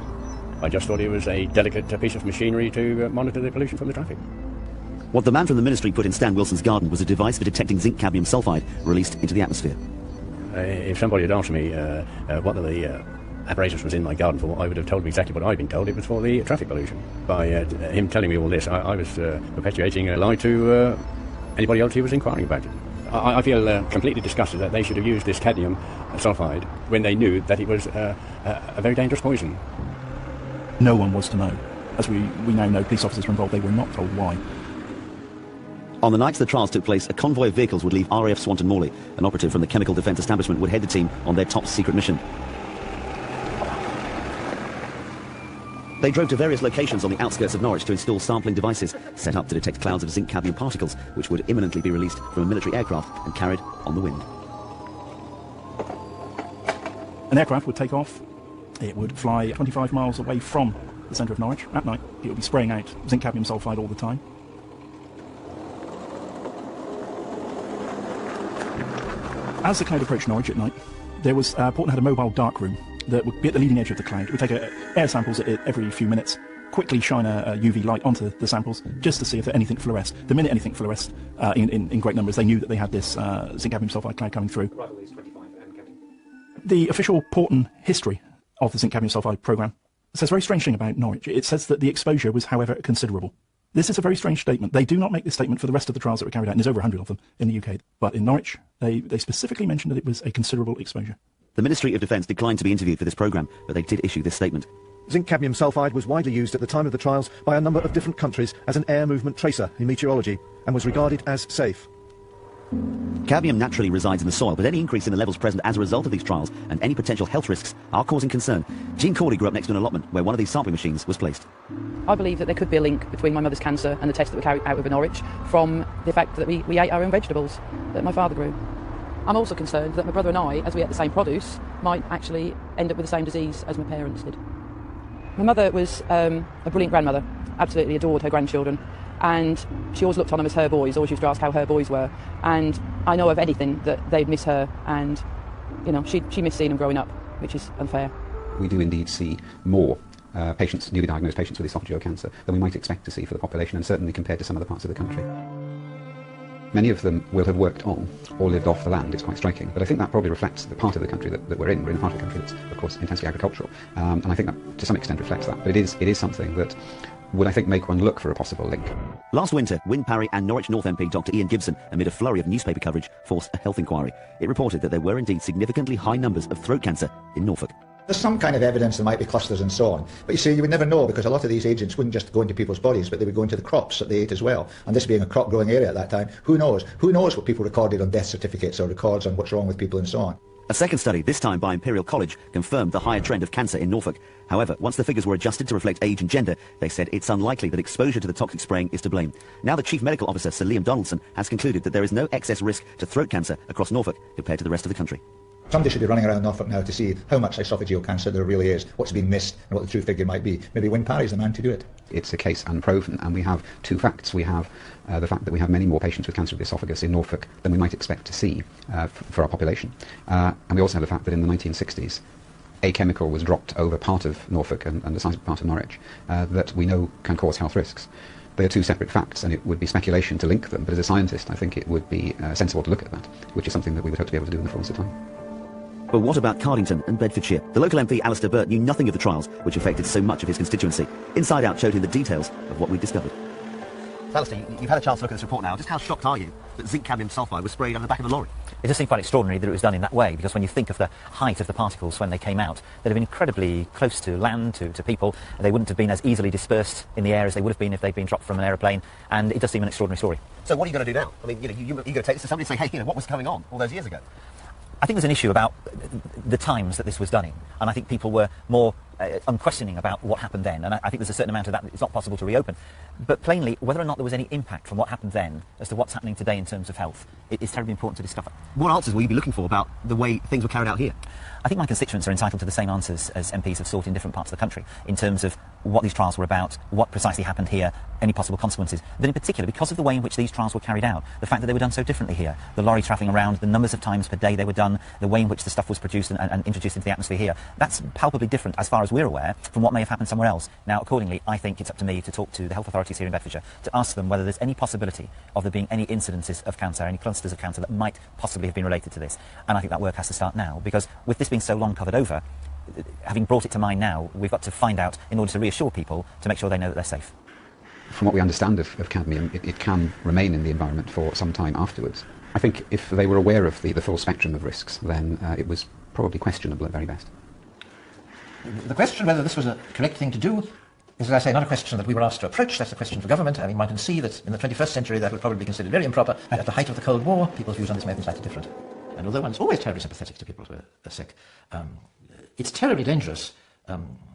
I just thought it was a delicate piece of machinery to monitor the pollution from the traffic. What the man from the ministry put in Stan Wilson's garden was a device for detecting zinc cadmium sulfide released into the atmosphere. If somebody had asked me what the apparatus was in my garden for, I would have told him exactly what I'd been told. It was for the traffic pollution. By him telling me all this, I was perpetuating a lie to anybody else who was inquiring about it. I feel completely disgusted that they should have used this cadmium sulfide when they knew that it was a very dangerous poison. No one was to know. As we now know, police officers were involved, they were not told why. On the nights the trials took place, a convoy of vehicles would leave RAF Swanton Morley. An operative from the Chemical Defence Establishment would head the team on their top secret mission. They drove to various locations on the outskirts of Norwich to install sampling devices set up to detect clouds of zinc cadmium particles, which would imminently be released from a military aircraft and carried on the wind. An aircraft would take off. It would fly 25 miles away from the centre of Norwich at night. It would be spraying out zinc cadmium sulfide all the time. As the cloud approached Norwich at night, Portland had a mobile darkroom that would be at the leading edge of the cloud. It would take air samples every few minutes, quickly shine a UV light onto the samples just to see if anything fluoresced. The minute anything fluoresced in great numbers, they knew that they had this zinc cadmium sulfide cloud coming through. The official Portland history of the zinc cadmium sulfide programme says a very strange thing about Norwich. It says that the exposure was, however, considerable. This is a very strange statement. They do not make this statement for the rest of the trials that were carried out, and there's over 100 of them in the UK. But in Norwich, they specifically mentioned that it was a considerable exposure. The Ministry of Defence declined to be interviewed for this programme, but they did issue this statement. Zinc cadmium sulfide was widely used at the time of the trials by a number of different countries as an air movement tracer in meteorology and was regarded as safe. Cadmium naturally resides in the soil, but any increase in the levels present as a result of these trials and any potential health risks are causing concern. Jean Corley grew up next to an allotment where one of these sampling machines was placed. I believe that there could be a link between my mother's cancer and the tests that were carried out with Norwich from the fact that we ate our own vegetables that my father grew. I'm also concerned that my brother and I, as we ate the same produce, might actually end up with the same disease as my parents did. My mother was a brilliant grandmother, absolutely adored her grandchildren, and she always looked on them as her boys, always used to ask how her boys were, and I know of anything that they'd miss her, and she missed seeing them growing up, which is unfair. We do indeed see more patients, newly diagnosed patients with esophageal cancer than we might expect to see for the population, and certainly compared to some other parts of the country. Many of them will have worked on or lived off the land. It's quite striking. But I think that probably reflects the part of the country that we're in. We're in a part of the country that's, of course, intensely agricultural. And I think that to some extent reflects that. But it is something that would, I think, make one look for a possible link. Last winter, Wyn Parry and Norwich North MP Dr Ian Gibson, amid a flurry of newspaper coverage, forced a health inquiry. It reported that there were indeed significantly high numbers of throat cancer in Norfolk. There's some kind of evidence there might be clusters and so on. But you see, you would never know because a lot of these agents wouldn't just go into people's bodies, but they would go into the crops that they ate as well. And this being a crop growing area at that time, who knows? Who knows what people recorded on death certificates or records on what's wrong with people and so on. A second study, this time by Imperial College, confirmed the higher trend of cancer in Norfolk. However, once the figures were adjusted to reflect age and gender, they said it's unlikely that exposure to the toxic spraying is to blame. Now the Chief Medical Officer, Sir Liam Donaldson, has concluded that there is no excess risk to throat cancer across Norfolk compared to the rest of the country. Somebody should be running around Norfolk now to see how much esophageal cancer there really is, what's been missed, and what the true figure might be. Maybe Wyn Parry's the man to do it. It's a case unproven, and we have two facts. We have the fact that we have many more patients with cancer of the esophagus in Norfolk than we might expect to see for our population. And we also have the fact that in the 1960s, a chemical was dropped over part of Norfolk and a sizable part of Norwich that we know can cause health risks. They are two separate facts, and it would be speculation to link them, but as a scientist, I think it would be sensible to look at that, which is something that we would hope to be able to do in the fullness of time. But what about Cardington and Bedfordshire? The local MP, Alistair Burt, knew nothing of the trials, which affected so much of his constituency. Inside Out showed him the details of what we discovered. Alistair, you've had a chance to look at this report now. Just how shocked are you that zinc cadmium sulfide was sprayed on the back of a lorry? It does seem quite extraordinary that it was done in that way, because when you think of the height of the particles when they came out, they'd have been incredibly close to land, to people. They wouldn't have been as easily dispersed in the air as they would have been if they'd been dropped from an aeroplane, and it does seem an extraordinary story. So what are you going to do now? I mean, you're going to take this to somebody and say, hey, what was going on all those years ago? I think there's an issue about the times that this was done in, and I think people were more unquestioning about what happened then, and I think there's a certain amount of that it's not possible to reopen. But plainly, whether or not there was any impact from what happened then as to what's happening today in terms of health, it is terribly important to discover. What answers will you be looking for about the way things were carried out here? I think my constituents are entitled to the same answers as MPs have sought in different parts of the country in terms of what these trials were about, what precisely happened here, any possible consequences. Then in particular, because of the way in which these trials were carried out, the fact that they were done so differently here, the lorry travelling around, the numbers of times per day they were done, the way in which the stuff was produced and introduced into the atmosphere here, that's palpably different as far as we're aware from what may have happened somewhere else. Now, accordingly, I think it's up to me to talk to the health authorities here in Bedfordshire to ask them whether there's any possibility of there being any incidences of cancer, any clusters of cancer that might possibly have been related to this. And I think that work has to start now, because with this being so long covered over, having brought it to mind now, we've got to find out in order to reassure people to make sure they know that they're safe. From what we understand of cadmium, it can remain in the environment for some time afterwards. I think if they were aware of the full spectrum of risks, then it was probably questionable at very best. The question whether this was a correct thing to do is, as I say, not a question that we were asked to approach. That's a question for government, and we might see that in the 21st century that would probably be considered very improper. At the height of the Cold War, people's views on this may have been slightly different. And although one's always terribly sympathetic to people who are sick, it's terribly dangerous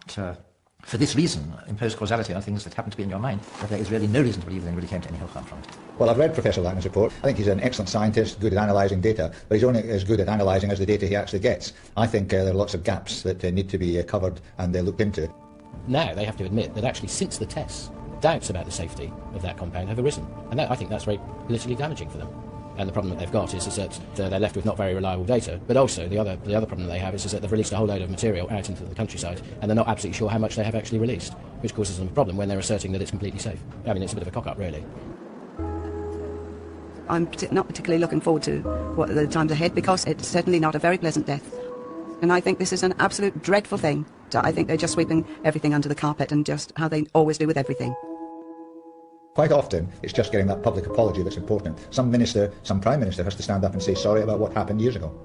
to, for this reason, impose causality on things that happen to be in your mind, that there is really no reason to believe there really came to any health harm from it. Well, I've read Professor Langton's report. I think he's an excellent scientist, good at analysing data, but he's only as good at analysing as the data he actually gets. I think there are lots of gaps that need to be covered and looked into. Now they have to admit that actually since the tests, doubts about the safety of that compound have arisen. And I think that's very politically damaging for them. And the problem that they've got is that they're left with not very reliable data. But also the other problem that they have is that they've released a whole load of material out into the countryside, and they're not absolutely sure how much they have actually released, which causes them a problem when they're asserting that it's completely safe. I mean, it's a bit of a cock-up, really. I'm not particularly looking forward to what the times ahead, because it's certainly not a very pleasant death. And I think this is an absolute dreadful thing. I think they're just sweeping everything under the carpet, and just how they always do with everything. Quite often, it's just getting that public apology that's important. Some minister, some prime minister has to stand up and say sorry about what happened years ago.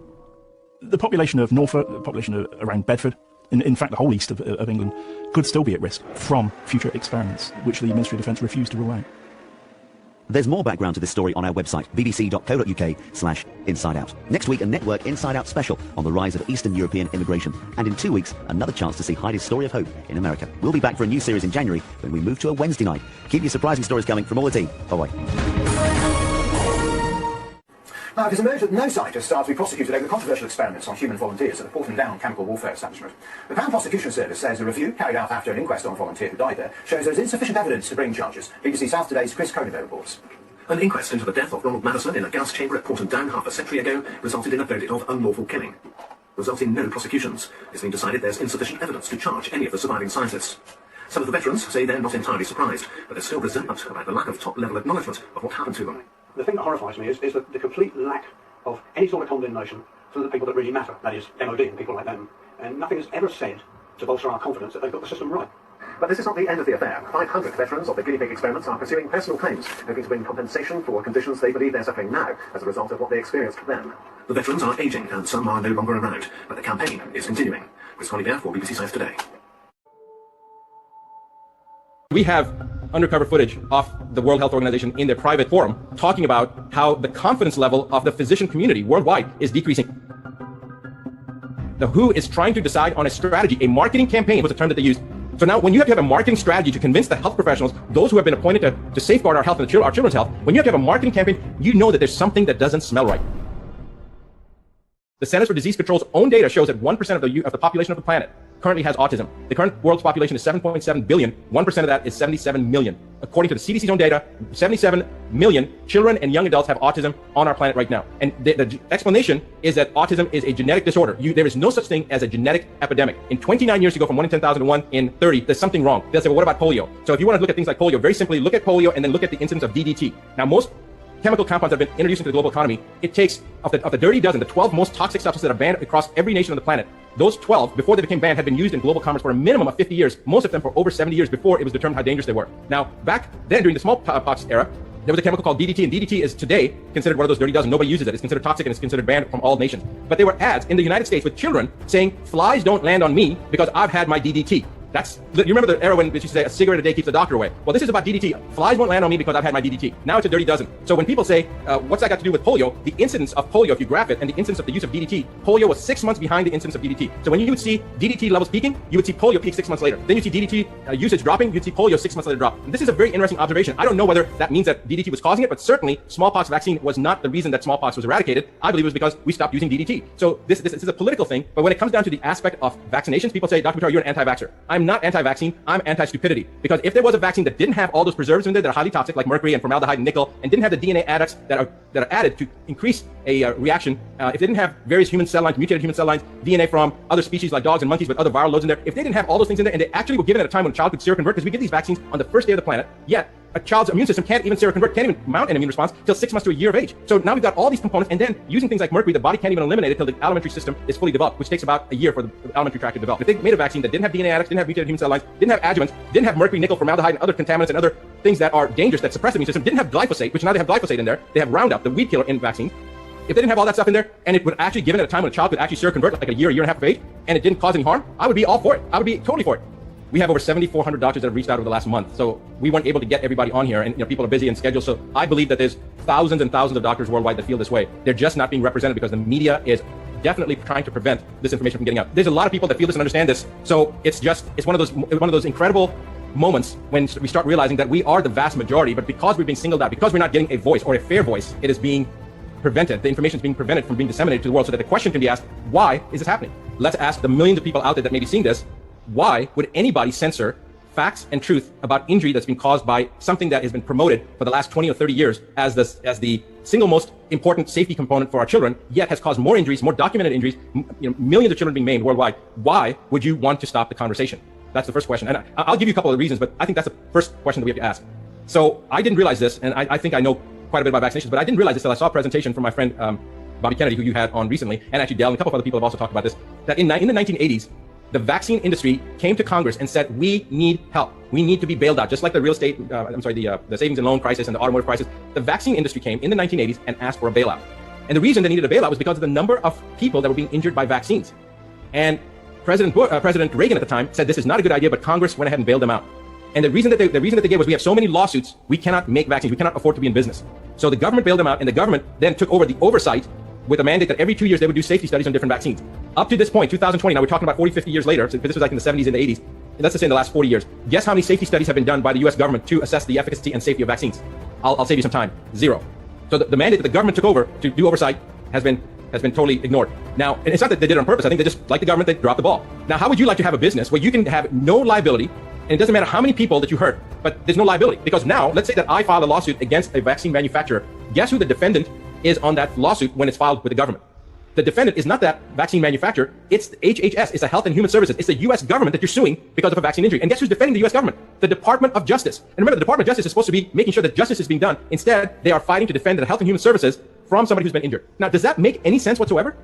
The population of Norfolk, the population around Bedford, in fact the whole east of England, could still be at risk from future experiments, which the Ministry of Defence refused to rule out. There's more background to this story on our website, bbc.co.uk/Inside Out. Next week, a Network Inside Out special on the rise of Eastern European immigration. And in 2 weeks, another chance to see Heidi's story of hope in America. We'll be back for a new series in January when we move to a Wednesday night. Keep your surprising stories coming from all the team. Bye-bye. Now, it has emerged that no scientists are to be prosecuted over controversial experiments on human volunteers at the Portland Down Chemical Warfare Establishment. The Crown Prosecution Service says a review carried out after an inquest on a volunteer who died there shows there is insufficient evidence to bring charges. BBC South Today's Chris Conover reports. An inquest into the death of Ronald Madison in a gas chamber at Portland Down half a century ago resulted in a verdict of unlawful killing. Resulting in no prosecutions. It's been decided there's insufficient evidence to charge any of the surviving scientists. Some of the veterans say they're not entirely surprised, but there's still resentment about the lack of top-level acknowledgement of what happened to them. The thing that horrifies me is the complete lack of any sort of condemnation for the people that really matter, that is, MOD and people like them. And nothing is ever said to bolster our confidence that they've got the system right. But this is not the end of the affair. 500 veterans of the guinea pig experiments are pursuing personal claims, hoping to win compensation for conditions they believe they're suffering now as a result of what they experienced then. The veterans are ageing, and some are no longer around, but the campaign is continuing. Chris Conover for BBC South Today. We have undercover footage of the World Health Organization in their private forum talking about how the confidence level of the physician community worldwide is decreasing. The WHO is trying to decide on a strategy. A marketing campaign was a term that they used. So now when you have to have a marketing strategy to convince the health professionals, those who have been appointed to safeguard our health and our children's health, when you have to have a marketing campaign, you know that there's something that doesn't smell right. The Centers for Disease Control's own data shows that 1% of the population of the planet currently has autism. The current world's population is 7.7 billion. 1% of that is 77 million. According to the CDC's own data, 77 million children and young adults have autism on our planet right now. And the explanation is that autism is a genetic disorder. There is no such thing as a genetic epidemic. In 29 years, you go from 1 in 10,000 to 1 in 30. There's something wrong. They'll say, well, what about polio? So if you want to look at things like polio, very simply look at polio and then look at the incidence of DDT. Now, most chemical compounds that have been introduced into the global economy, it takes, of the dirty dozen, the 12 most toxic substances that are banned across every nation on the planet, those 12, before they became banned, had been used in global commerce for a minimum of 50 years, most of them for over 70 years before it was determined how dangerous they were. Now, back then, during the smallpox era, there was a chemical called DDT, and DDT is today considered one of those dirty dozen. Nobody uses it. It's considered toxic and it's considered banned from all nations. But there were ads in the United States with children saying, flies don't land on me because I've had my DDT. You remember the era when you say a cigarette a day keeps the doctor away? Well, this is about DDT. Flies won't land on me because I've had my DDT. Now it's a dirty dozen. So when people say, what's that got to do with polio? The incidence of polio, if you graph it, and the incidence of the use of DDT, polio was 6 months behind the incidence of DDT. So when you would see DDT levels peaking, you would see polio peak 6 months later. Then you see DDT usage dropping, you'd see polio 6 months later drop. And this is a very interesting observation. I don't know whether that means that DDT was causing it, but certainly smallpox vaccine was not the reason that smallpox was eradicated. I believe it was because we stopped using DDT. So this is a political thing, but when it comes down to the aspect of vaccinations, people say, Dr. Buttar, you're an anti-vaxxer. I'm not anti-vaccine. I'm anti-stupidity. Because if there was a vaccine that didn't have all those preservatives in there that are highly toxic, like mercury and formaldehyde and nickel, and didn't have the DNA adducts that are added to increase a reaction, if they didn't have various human cell lines, mutated human cell lines, DNA from other species like dogs and monkeys with other viral loads in there, if they didn't have all those things in there, and they actually were given at a time when a child could seroconvert, because we give these vaccines on the first day of the planet, yet a child's immune system can't even seroconvert, can't even mount an immune response till 6 months to a year of age. So now we've got all these components, and then using things like mercury, the body can't even eliminate it till the alimentary system is fully developed, which takes about a year for the alimentary tract to develop. If they made a vaccine that didn't have DNA adducts, didn't have mutated human cell lines, didn't have adjuvants, didn't have mercury, nickel, formaldehyde, and other contaminants and other things that are dangerous that suppress the immune system, didn't have glyphosate, which now they have glyphosate in there, they have Roundup, the weed killer in vaccines. If they didn't have all that stuff in there, and it would actually given at a time when a child could actually seroconvert like a year and a half of age, and it didn't cause any harm, I would be all for it. I would be totally for it. We have over 7,400 doctors that have reached out over the last month, so we weren't able to get everybody on here, and people are busy and scheduled. So I believe that there's thousands and thousands of doctors worldwide that feel this way. They're just not being represented because the media is definitely trying to prevent this information from getting out. There's a lot of people that feel this and understand this, so it's one of those incredible moments when we start realizing that we are the vast majority, but because we're being singled out, because we're not getting a voice or a fair voice, it is being prevented. The information is being prevented from being disseminated to the world, so that the question can be asked, why is this happening? Let's ask the millions of people out there that may be seeing this, why would anybody censor facts and truth about injury that's been caused by something that has been promoted for the last 20 or 30 years as the single most important safety component for our children, yet has caused more injuries, more documented injuries, millions of children being maimed worldwide. Why would you want to stop the conversation? That's the first question. And I'll give you a couple of reasons, but I think that's the first question that we have to ask. So I didn't realize this, and I think I know quite a bit about vaccinations, but I didn't realize this until I saw a presentation from my friend Bobby Kennedy, who you had on recently, and actually Dell and a couple of other people have also talked about this, that in the 1980s, the vaccine industry came to Congress and said, we need help. We need to be bailed out, just like the real estate, the savings and loan crisis and the automotive crisis. The vaccine industry came in the 1980s and asked for a bailout. And the reason they needed a bailout was because of the number of people that were being injured by vaccines. And President Reagan at the time said this is not a good idea, but Congress went ahead and bailed them out. And the reason that they gave was we have so many lawsuits, we cannot make vaccines, we cannot afford to be in business. So the government bailed them out, and the government then took over the oversight with a mandate that every 2 years they would do safety studies on different vaccines. Up to this point, 2020, now we're talking about 40, 50 years later, so this was like in the 70s and the 80s, let's just say in the last 40 years. Guess how many safety studies have been done by the US government to assess the efficacy and safety of vaccines? I'll save you some time. 0. So the mandate that the government took over to do oversight has been totally ignored. Now, and it's not that they did it on purpose. I think they just, like the government, they dropped the ball. Now, how would you like to have a business where you can have no liability, and it doesn't matter how many people that you hurt, but there's no liability? Because now, let's say that I file a lawsuit against a vaccine manufacturer. Guess who the defendant is on that lawsuit when it's filed with the government? The defendant is not that vaccine manufacturer. It's the HHS. It's the Health and Human Services. It's the U.S. government that you're suing because of a vaccine injury. And guess who's defending the U.S. government? The Department of Justice. And remember, the Department of Justice is supposed to be making sure that justice is being done. Instead, they are fighting to defend the Health and Human Services from somebody who's been injured. Now, does that make any sense whatsoever?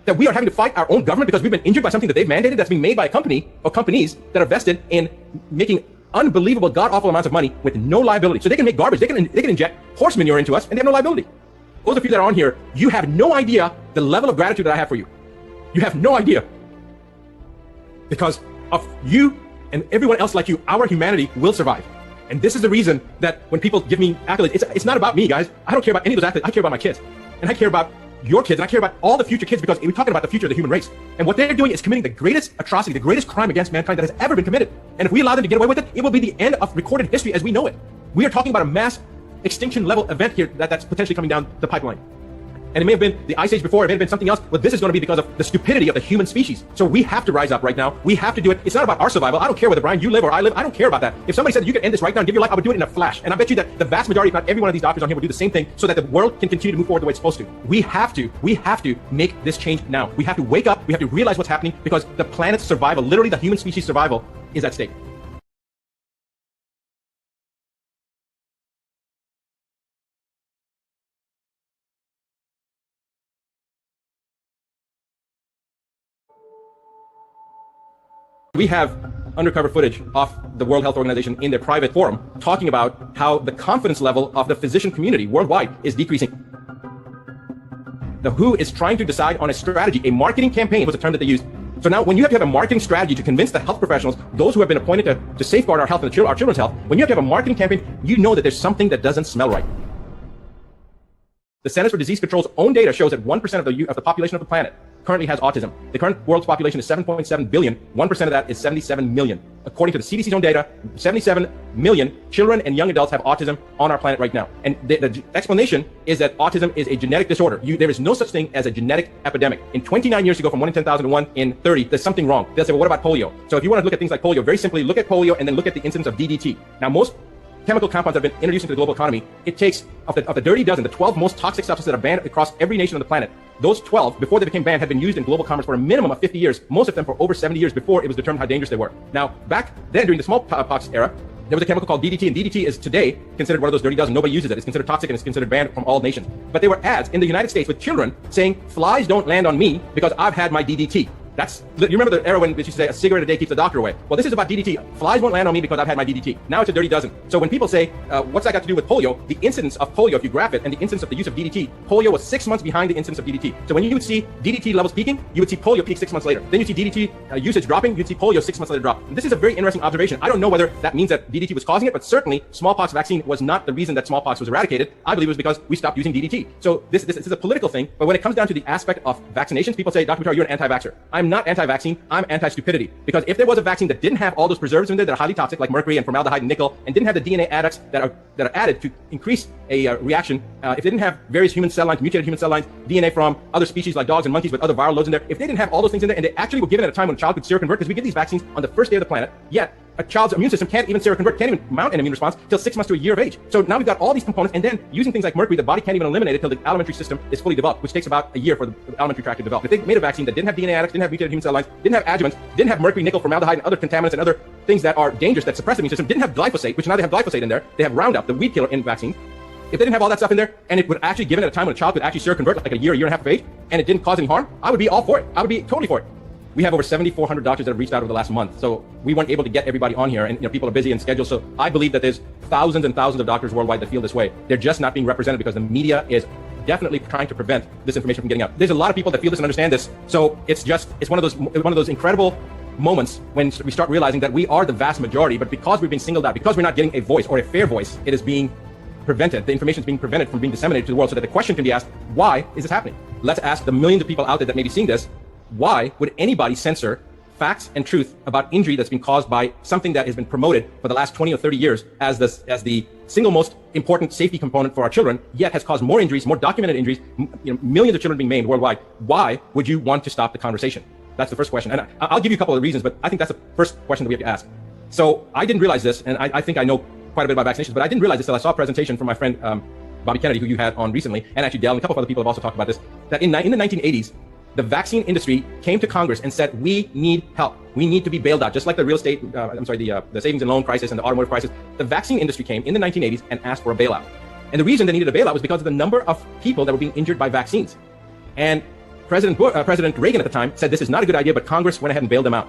That we are having to fight our own government because we've been injured by something that they've mandated that's being made by a company or companies that are vested in making unbelievable, god-awful amounts of money with no liability. So they can make garbage. They can inject horse manure into us, and they have no liability. Those of you that are on here, you have no idea the level of gratitude that I have for you. You have no idea. Because of you and everyone else like you, our humanity will survive. And this is the reason that when people give me accolades, it's not about me, guys. I don't care about any of those accolades. I care about my kids. And I care about your kids, and I care about all the future kids, because we're talking about the future of the human race. And what they're doing is committing the greatest atrocity, the greatest crime against mankind that has ever been committed. And if we allow them to get away with it, it will be the end of recorded history as we know it. We are talking about a mass extinction level event here that's potentially coming down the pipeline. And it may have been the ice age before, it may have been something else, but this is going to be because of the stupidity of the human species. So we have to rise up right now. We have to do it. It's not about our survival. I don't care whether, Brian, you live or I live. I don't care about that. If somebody said you could end this right now and give your life, I would do it in a flash. And I bet you that the vast majority, if not every one of these doctors on here, would do the same thing so that the world can continue to move forward the way it's supposed to. We have to make this change now. We have to wake up. We have to realize what's happening, because the planet's survival, literally the human species survival, is at stake. We have undercover footage of the World Health Organization in their private forum talking about how the confidence level of the physician community worldwide is decreasing. The WHO is trying to decide on a strategy. A marketing campaign was a term that they used. So now when you have to have a marketing strategy to convince the health professionals, those who have been appointed to safeguard our health and our children's health, when you have to have a marketing campaign, you know that there's something that doesn't smell right. The Centers for Disease Control's own data shows that 1% of the population of the planet currently has autism. The current world's population is 7.7 billion. 1% of that is 77 million. According to the CDC's own data, 77 million children and young adults have autism on our planet right now. And the explanation is that autism is a genetic disorder. There is no such thing as a genetic epidemic. In 29 years ago, from 1 in 10,000 to 1 in 30, there's something wrong. They'll say, well, what about polio? So if you want to look at things like polio, very simply look at polio and then look at the incidence of DDT. Now, most chemical compounds that have been introduced into the global economy, it takes, of the dirty dozen, the 12 most toxic substances that are banned across every nation on the planet, those 12, before they became banned, had been used in global commerce for a minimum of 50 years, most of them for over 70 years before it was determined how dangerous they were. Now, back then, during the smallpox era, there was a chemical called DDT, and DDT is today considered one of those dirty dozen. Nobody uses it. It's considered toxic, and it's considered banned from all nations. But there were ads in the United States with children saying, flies don't land on me because I've had my DDT. You remember the era when you say a cigarette a day keeps the doctor away? Well, this is about DDT. Flies won't land on me because I've had my DDT. Now it's a dirty dozen. So when people say, what's that got to do with polio? The incidence of polio, if you graph it, and the incidence of the use of DDT, polio was 6 months behind the incidence of DDT. So when you would see DDT levels peaking, you would see polio peak 6 months later. Then you see DDT usage dropping, you'd see polio 6 months later drop. And this is a very interesting observation. I don't know whether that means that DDT was causing it, but certainly smallpox vaccine was not the reason that smallpox was eradicated. I believe it was because we stopped using DDT. So this is a political thing, but when it comes down to the aspect of vaccinations, people say, Dr. Buttar, you're an anti-vaxxer. I'm not anti-vaccine. I'm anti-stupidity. Because if there was a vaccine that didn't have all those preservatives in there that are highly toxic, like mercury and formaldehyde and nickel, and didn't have the DNA adducts that are added to increase a reaction, if they didn't have various human cell lines, mutated human cell lines, DNA from other species like dogs and monkeys with other viral loads in there, if they didn't have all those things in there, and they actually were given at a time when a child could seroconvert, because we give these vaccines on the first day of the planet, yet a child's immune system can't even seroconvert, can't even mount an immune response till 6 months to a year of age. So now we've got all these components, and then using things like mercury, the body can't even eliminate it till the alimentary system is fully developed, which takes about a year for the alimentary tract to develop. If they made a vaccine that didn't have DNA adducts, didn't have mutated human cell lines, didn't have adjuvants, didn't have mercury, nickel, formaldehyde, and other contaminants and other things that are dangerous that suppress the immune system, didn't have glyphosate, which now they have glyphosate in there, they have Roundup, the weed killer in vaccines. If they didn't have all that stuff in there, and it would actually given at a time when a child could actually seroconvert like a year and a half of age, and it didn't cause any harm, I would be all for it. I would be totally for it. We have over 7,400 doctors that have reached out over the last month, so we weren't able to get everybody on here, and people are busy and scheduled. So I believe that there's thousands and thousands of doctors worldwide that feel this way. They're just not being represented because the media is definitely trying to prevent this information from getting out. There's a lot of people that feel this and understand this, so it's one of those incredible moments when we start realizing that we are the vast majority, but because we're being singled out, because we're not getting a voice or a fair voice, it is being prevented. The information is being prevented from being disseminated to the world, so that the question can be asked: why is this happening? Let's ask the millions of people out there that may be seeing this: why would anybody censor facts and truth about injury that's been caused by something that has been promoted for the last 20 or 30 years as the single most important safety component for our children, yet has caused more injuries, more documented injuries, millions of children being maimed worldwide? Why would you want to stop the conversation? That's the first question. And I'll give you a couple of reasons, but I think that's the first question that we have to ask. So I didn't realize this, and I think I know quite a bit about vaccinations, but I didn't realize this until I saw a presentation from my friend Bobby Kennedy, who you had on recently, and actually Dell and a couple of other people have also talked about this, that in the 1980s, the vaccine industry came to Congress and said, we need help. We need to be bailed out, just like the real estate, the savings and loan crisis and the automotive crisis. The vaccine industry came in the 1980s and asked for a bailout. And the reason they needed a bailout was because of the number of people that were being injured by vaccines. And President Reagan at the time said this is not a good idea, but Congress went ahead and bailed them out.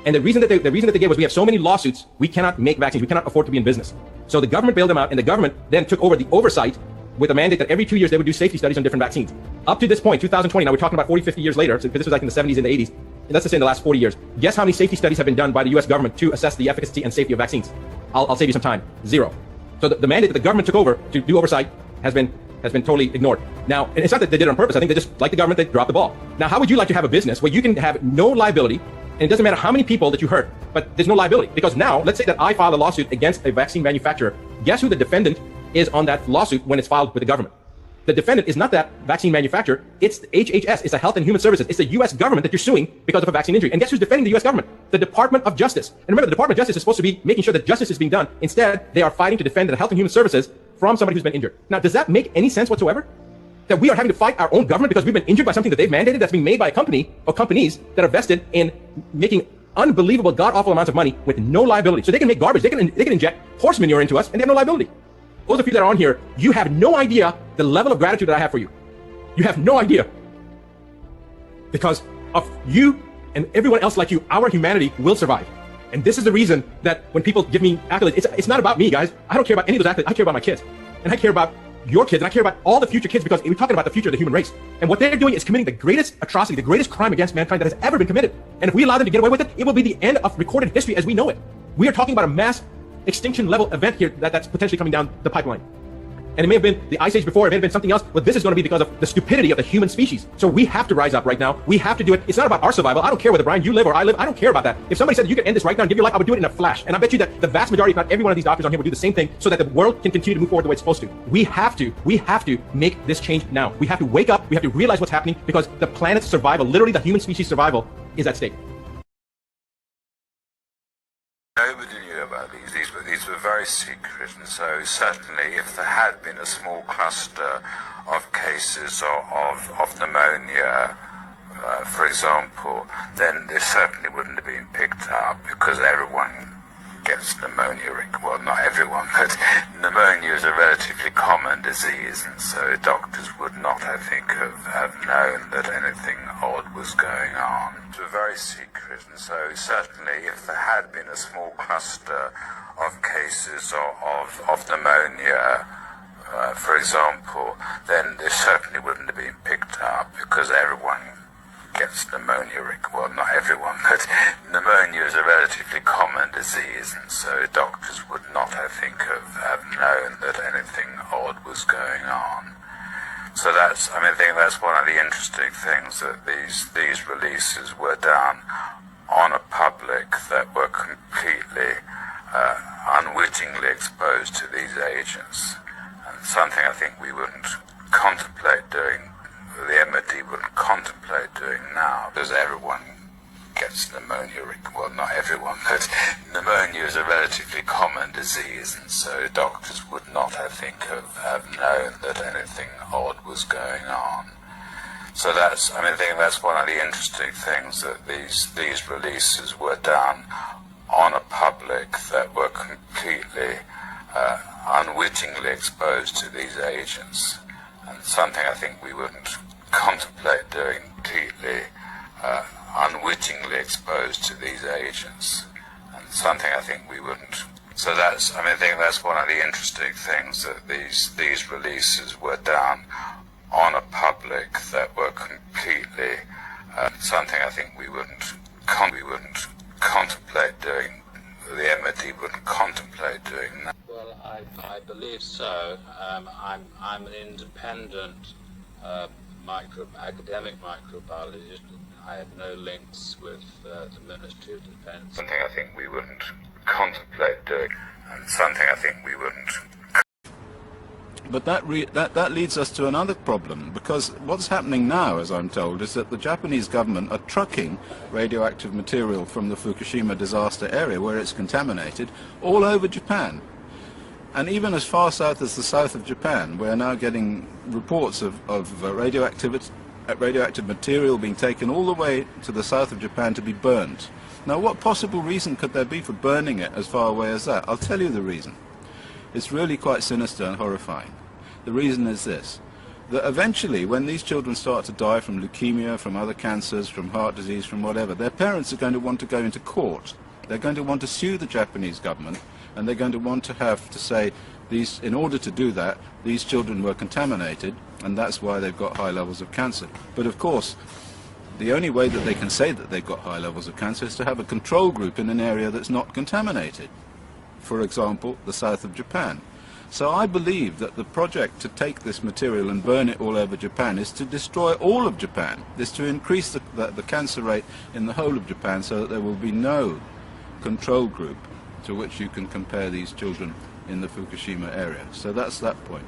And the reason that they gave was, we have so many lawsuits, we cannot make vaccines, we cannot afford to be in business. So the government bailed them out, and the government then took over the oversight with a mandate that every 2 years they would do safety studies on different vaccines. Up to this point, 2020, now we're talking about 40, 50 years later, because this was like in the 70s and the 80s, and let's just say in the last 40 years. Guess how many safety studies have been done by the US government to assess the efficacy and safety of vaccines? I'll save you some time. 0. So the mandate that the government took over to do oversight has been totally ignored. Now, and it's not that they did it on purpose. I think they just, like the government, they dropped the ball. Now, how would you like to have a business where you can have no liability, and it doesn't matter how many people that you hurt, but there's no liability? Because now, let's say that I file a lawsuit against a vaccine manufacturer. Guess who the defendant is on that lawsuit when it's filed with the government? The defendant is not that vaccine manufacturer. It's the HHS. It's the Health and Human Services. It's the U.S. government that you're suing because of a vaccine injury. And guess who's defending the U.S. government? The Department of Justice. And remember, the Department of Justice is supposed to be making sure that justice is being done. Instead, they are fighting to defend the Health and Human Services from somebody who's been injured. Now, does that make any sense whatsoever? That we are having to fight our own government because we've been injured by something that they've mandated, that's being made by a company or companies that are vested in making unbelievable, god-awful amounts of money with no liability. So they can make garbage. They can inject horse manure into us, and they have no liability. Those of you that are on here, you have no idea the level of gratitude that I have for you. You have no idea. Because of you and everyone else like you, our humanity will survive. And this is the reason that when people give me accolades, it's not about me, guys. I don't care about any of those accolades. I care about my kids. And I care about your kids, and I care about all the future kids, because we're talking about the future of the human race. And what they're doing is committing the greatest atrocity, the greatest crime against mankind that has ever been committed. And if we allow them to get away with it, it will be the end of recorded history as we know it. We are talking about a mass extinction level event here that's potentially coming down the pipeline. And it may have been the ice age before, it may have been something else, but this is going to be because of the stupidity of the human species. So we have to rise up right now. We have to do it. It's not about our survival. I don't care whether, Brian, you live or I live. I don't care about that. If somebody said you could end this right now and give your life, I would do it in a flash. And I bet you that the vast majority, if not every one of these doctors on here, would do the same thing so that the world can continue to move forward the way it's supposed to. We have to make this change now. We have to wake up. We have to realize what's happening, because the planet's survival, literally the human species survival, is at stake. Nobody knew about these. These were very secret, and so certainly if there had been a small cluster of cases of pneumonia, for example, then this certainly wouldn't have been picked up, because everyone gets pneumonia. Well, not everyone, but pneumonia is a relatively common disease, and so doctors would not, I think, have known that anything odd was going on. It was very secret, and so certainly if there had been a small cluster of cases of pneumonia, for example, then this certainly wouldn't have been picked up, because everyone gets pneumonia. Well, not everyone, but pneumonia is a relatively common disease, and so doctors would not, I think, have known that anything odd was going on. So I think that's one of the interesting things, that these releases were done on a public that were completely unwittingly exposed to these agents. And something I think we wouldn't contemplate doing, the MOD wouldn't contemplate doing now, because everyone gets pneumonia. Well, not everyone, but pneumonia is a relatively common disease, and so doctors would not, I think, have known that anything odd was going on. So that's, I think that's one of the interesting things, that these releases were done on a public that were completely unwittingly exposed to these agents, and something I think we wouldn't contemplate doing, completely unwittingly exposed to these agents, and something I think we wouldn't. So that's, I think that's one of the interesting things, that these releases were done on a public that were completely something I think we wouldn't contemplate doing. The MOD wouldn't contemplate doing that. Well, I believe so. I'm an independent academic microbiologist. I have no links with the Ministry of Defence. Something I think we wouldn't contemplate doing, and something I think we wouldn't. But that leads us to another problem, because what's happening now, as I'm told, is that the Japanese government are trucking radioactive material from the Fukushima disaster area, where it's contaminated, all over Japan. And even as far south as the south of Japan, we're now getting reports of radioactive material being taken all the way to the south of Japan to be burnt. Now, what possible reason could there be for burning it as far away as that? I'll tell you the reason. It's really quite sinister and horrifying. The reason is this, that eventually when these children start to die from leukemia, from other cancers, from heart disease, from whatever, their parents are going to want to go into court. They're going to want to sue the Japanese government, and they're going to want to have to say, in order to do that, these children were contaminated, and that's why they've got high levels of cancer. But of course, the only way that they can say that they've got high levels of cancer is to have a control group in an area that's not contaminated. For example, the south of Japan. So I believe that the project to take this material and burn it all over Japan is to destroy all of Japan, is to increase the cancer rate in the whole of Japan, so that there will be no control group to which you can compare these children in the Fukushima area. So that's that point.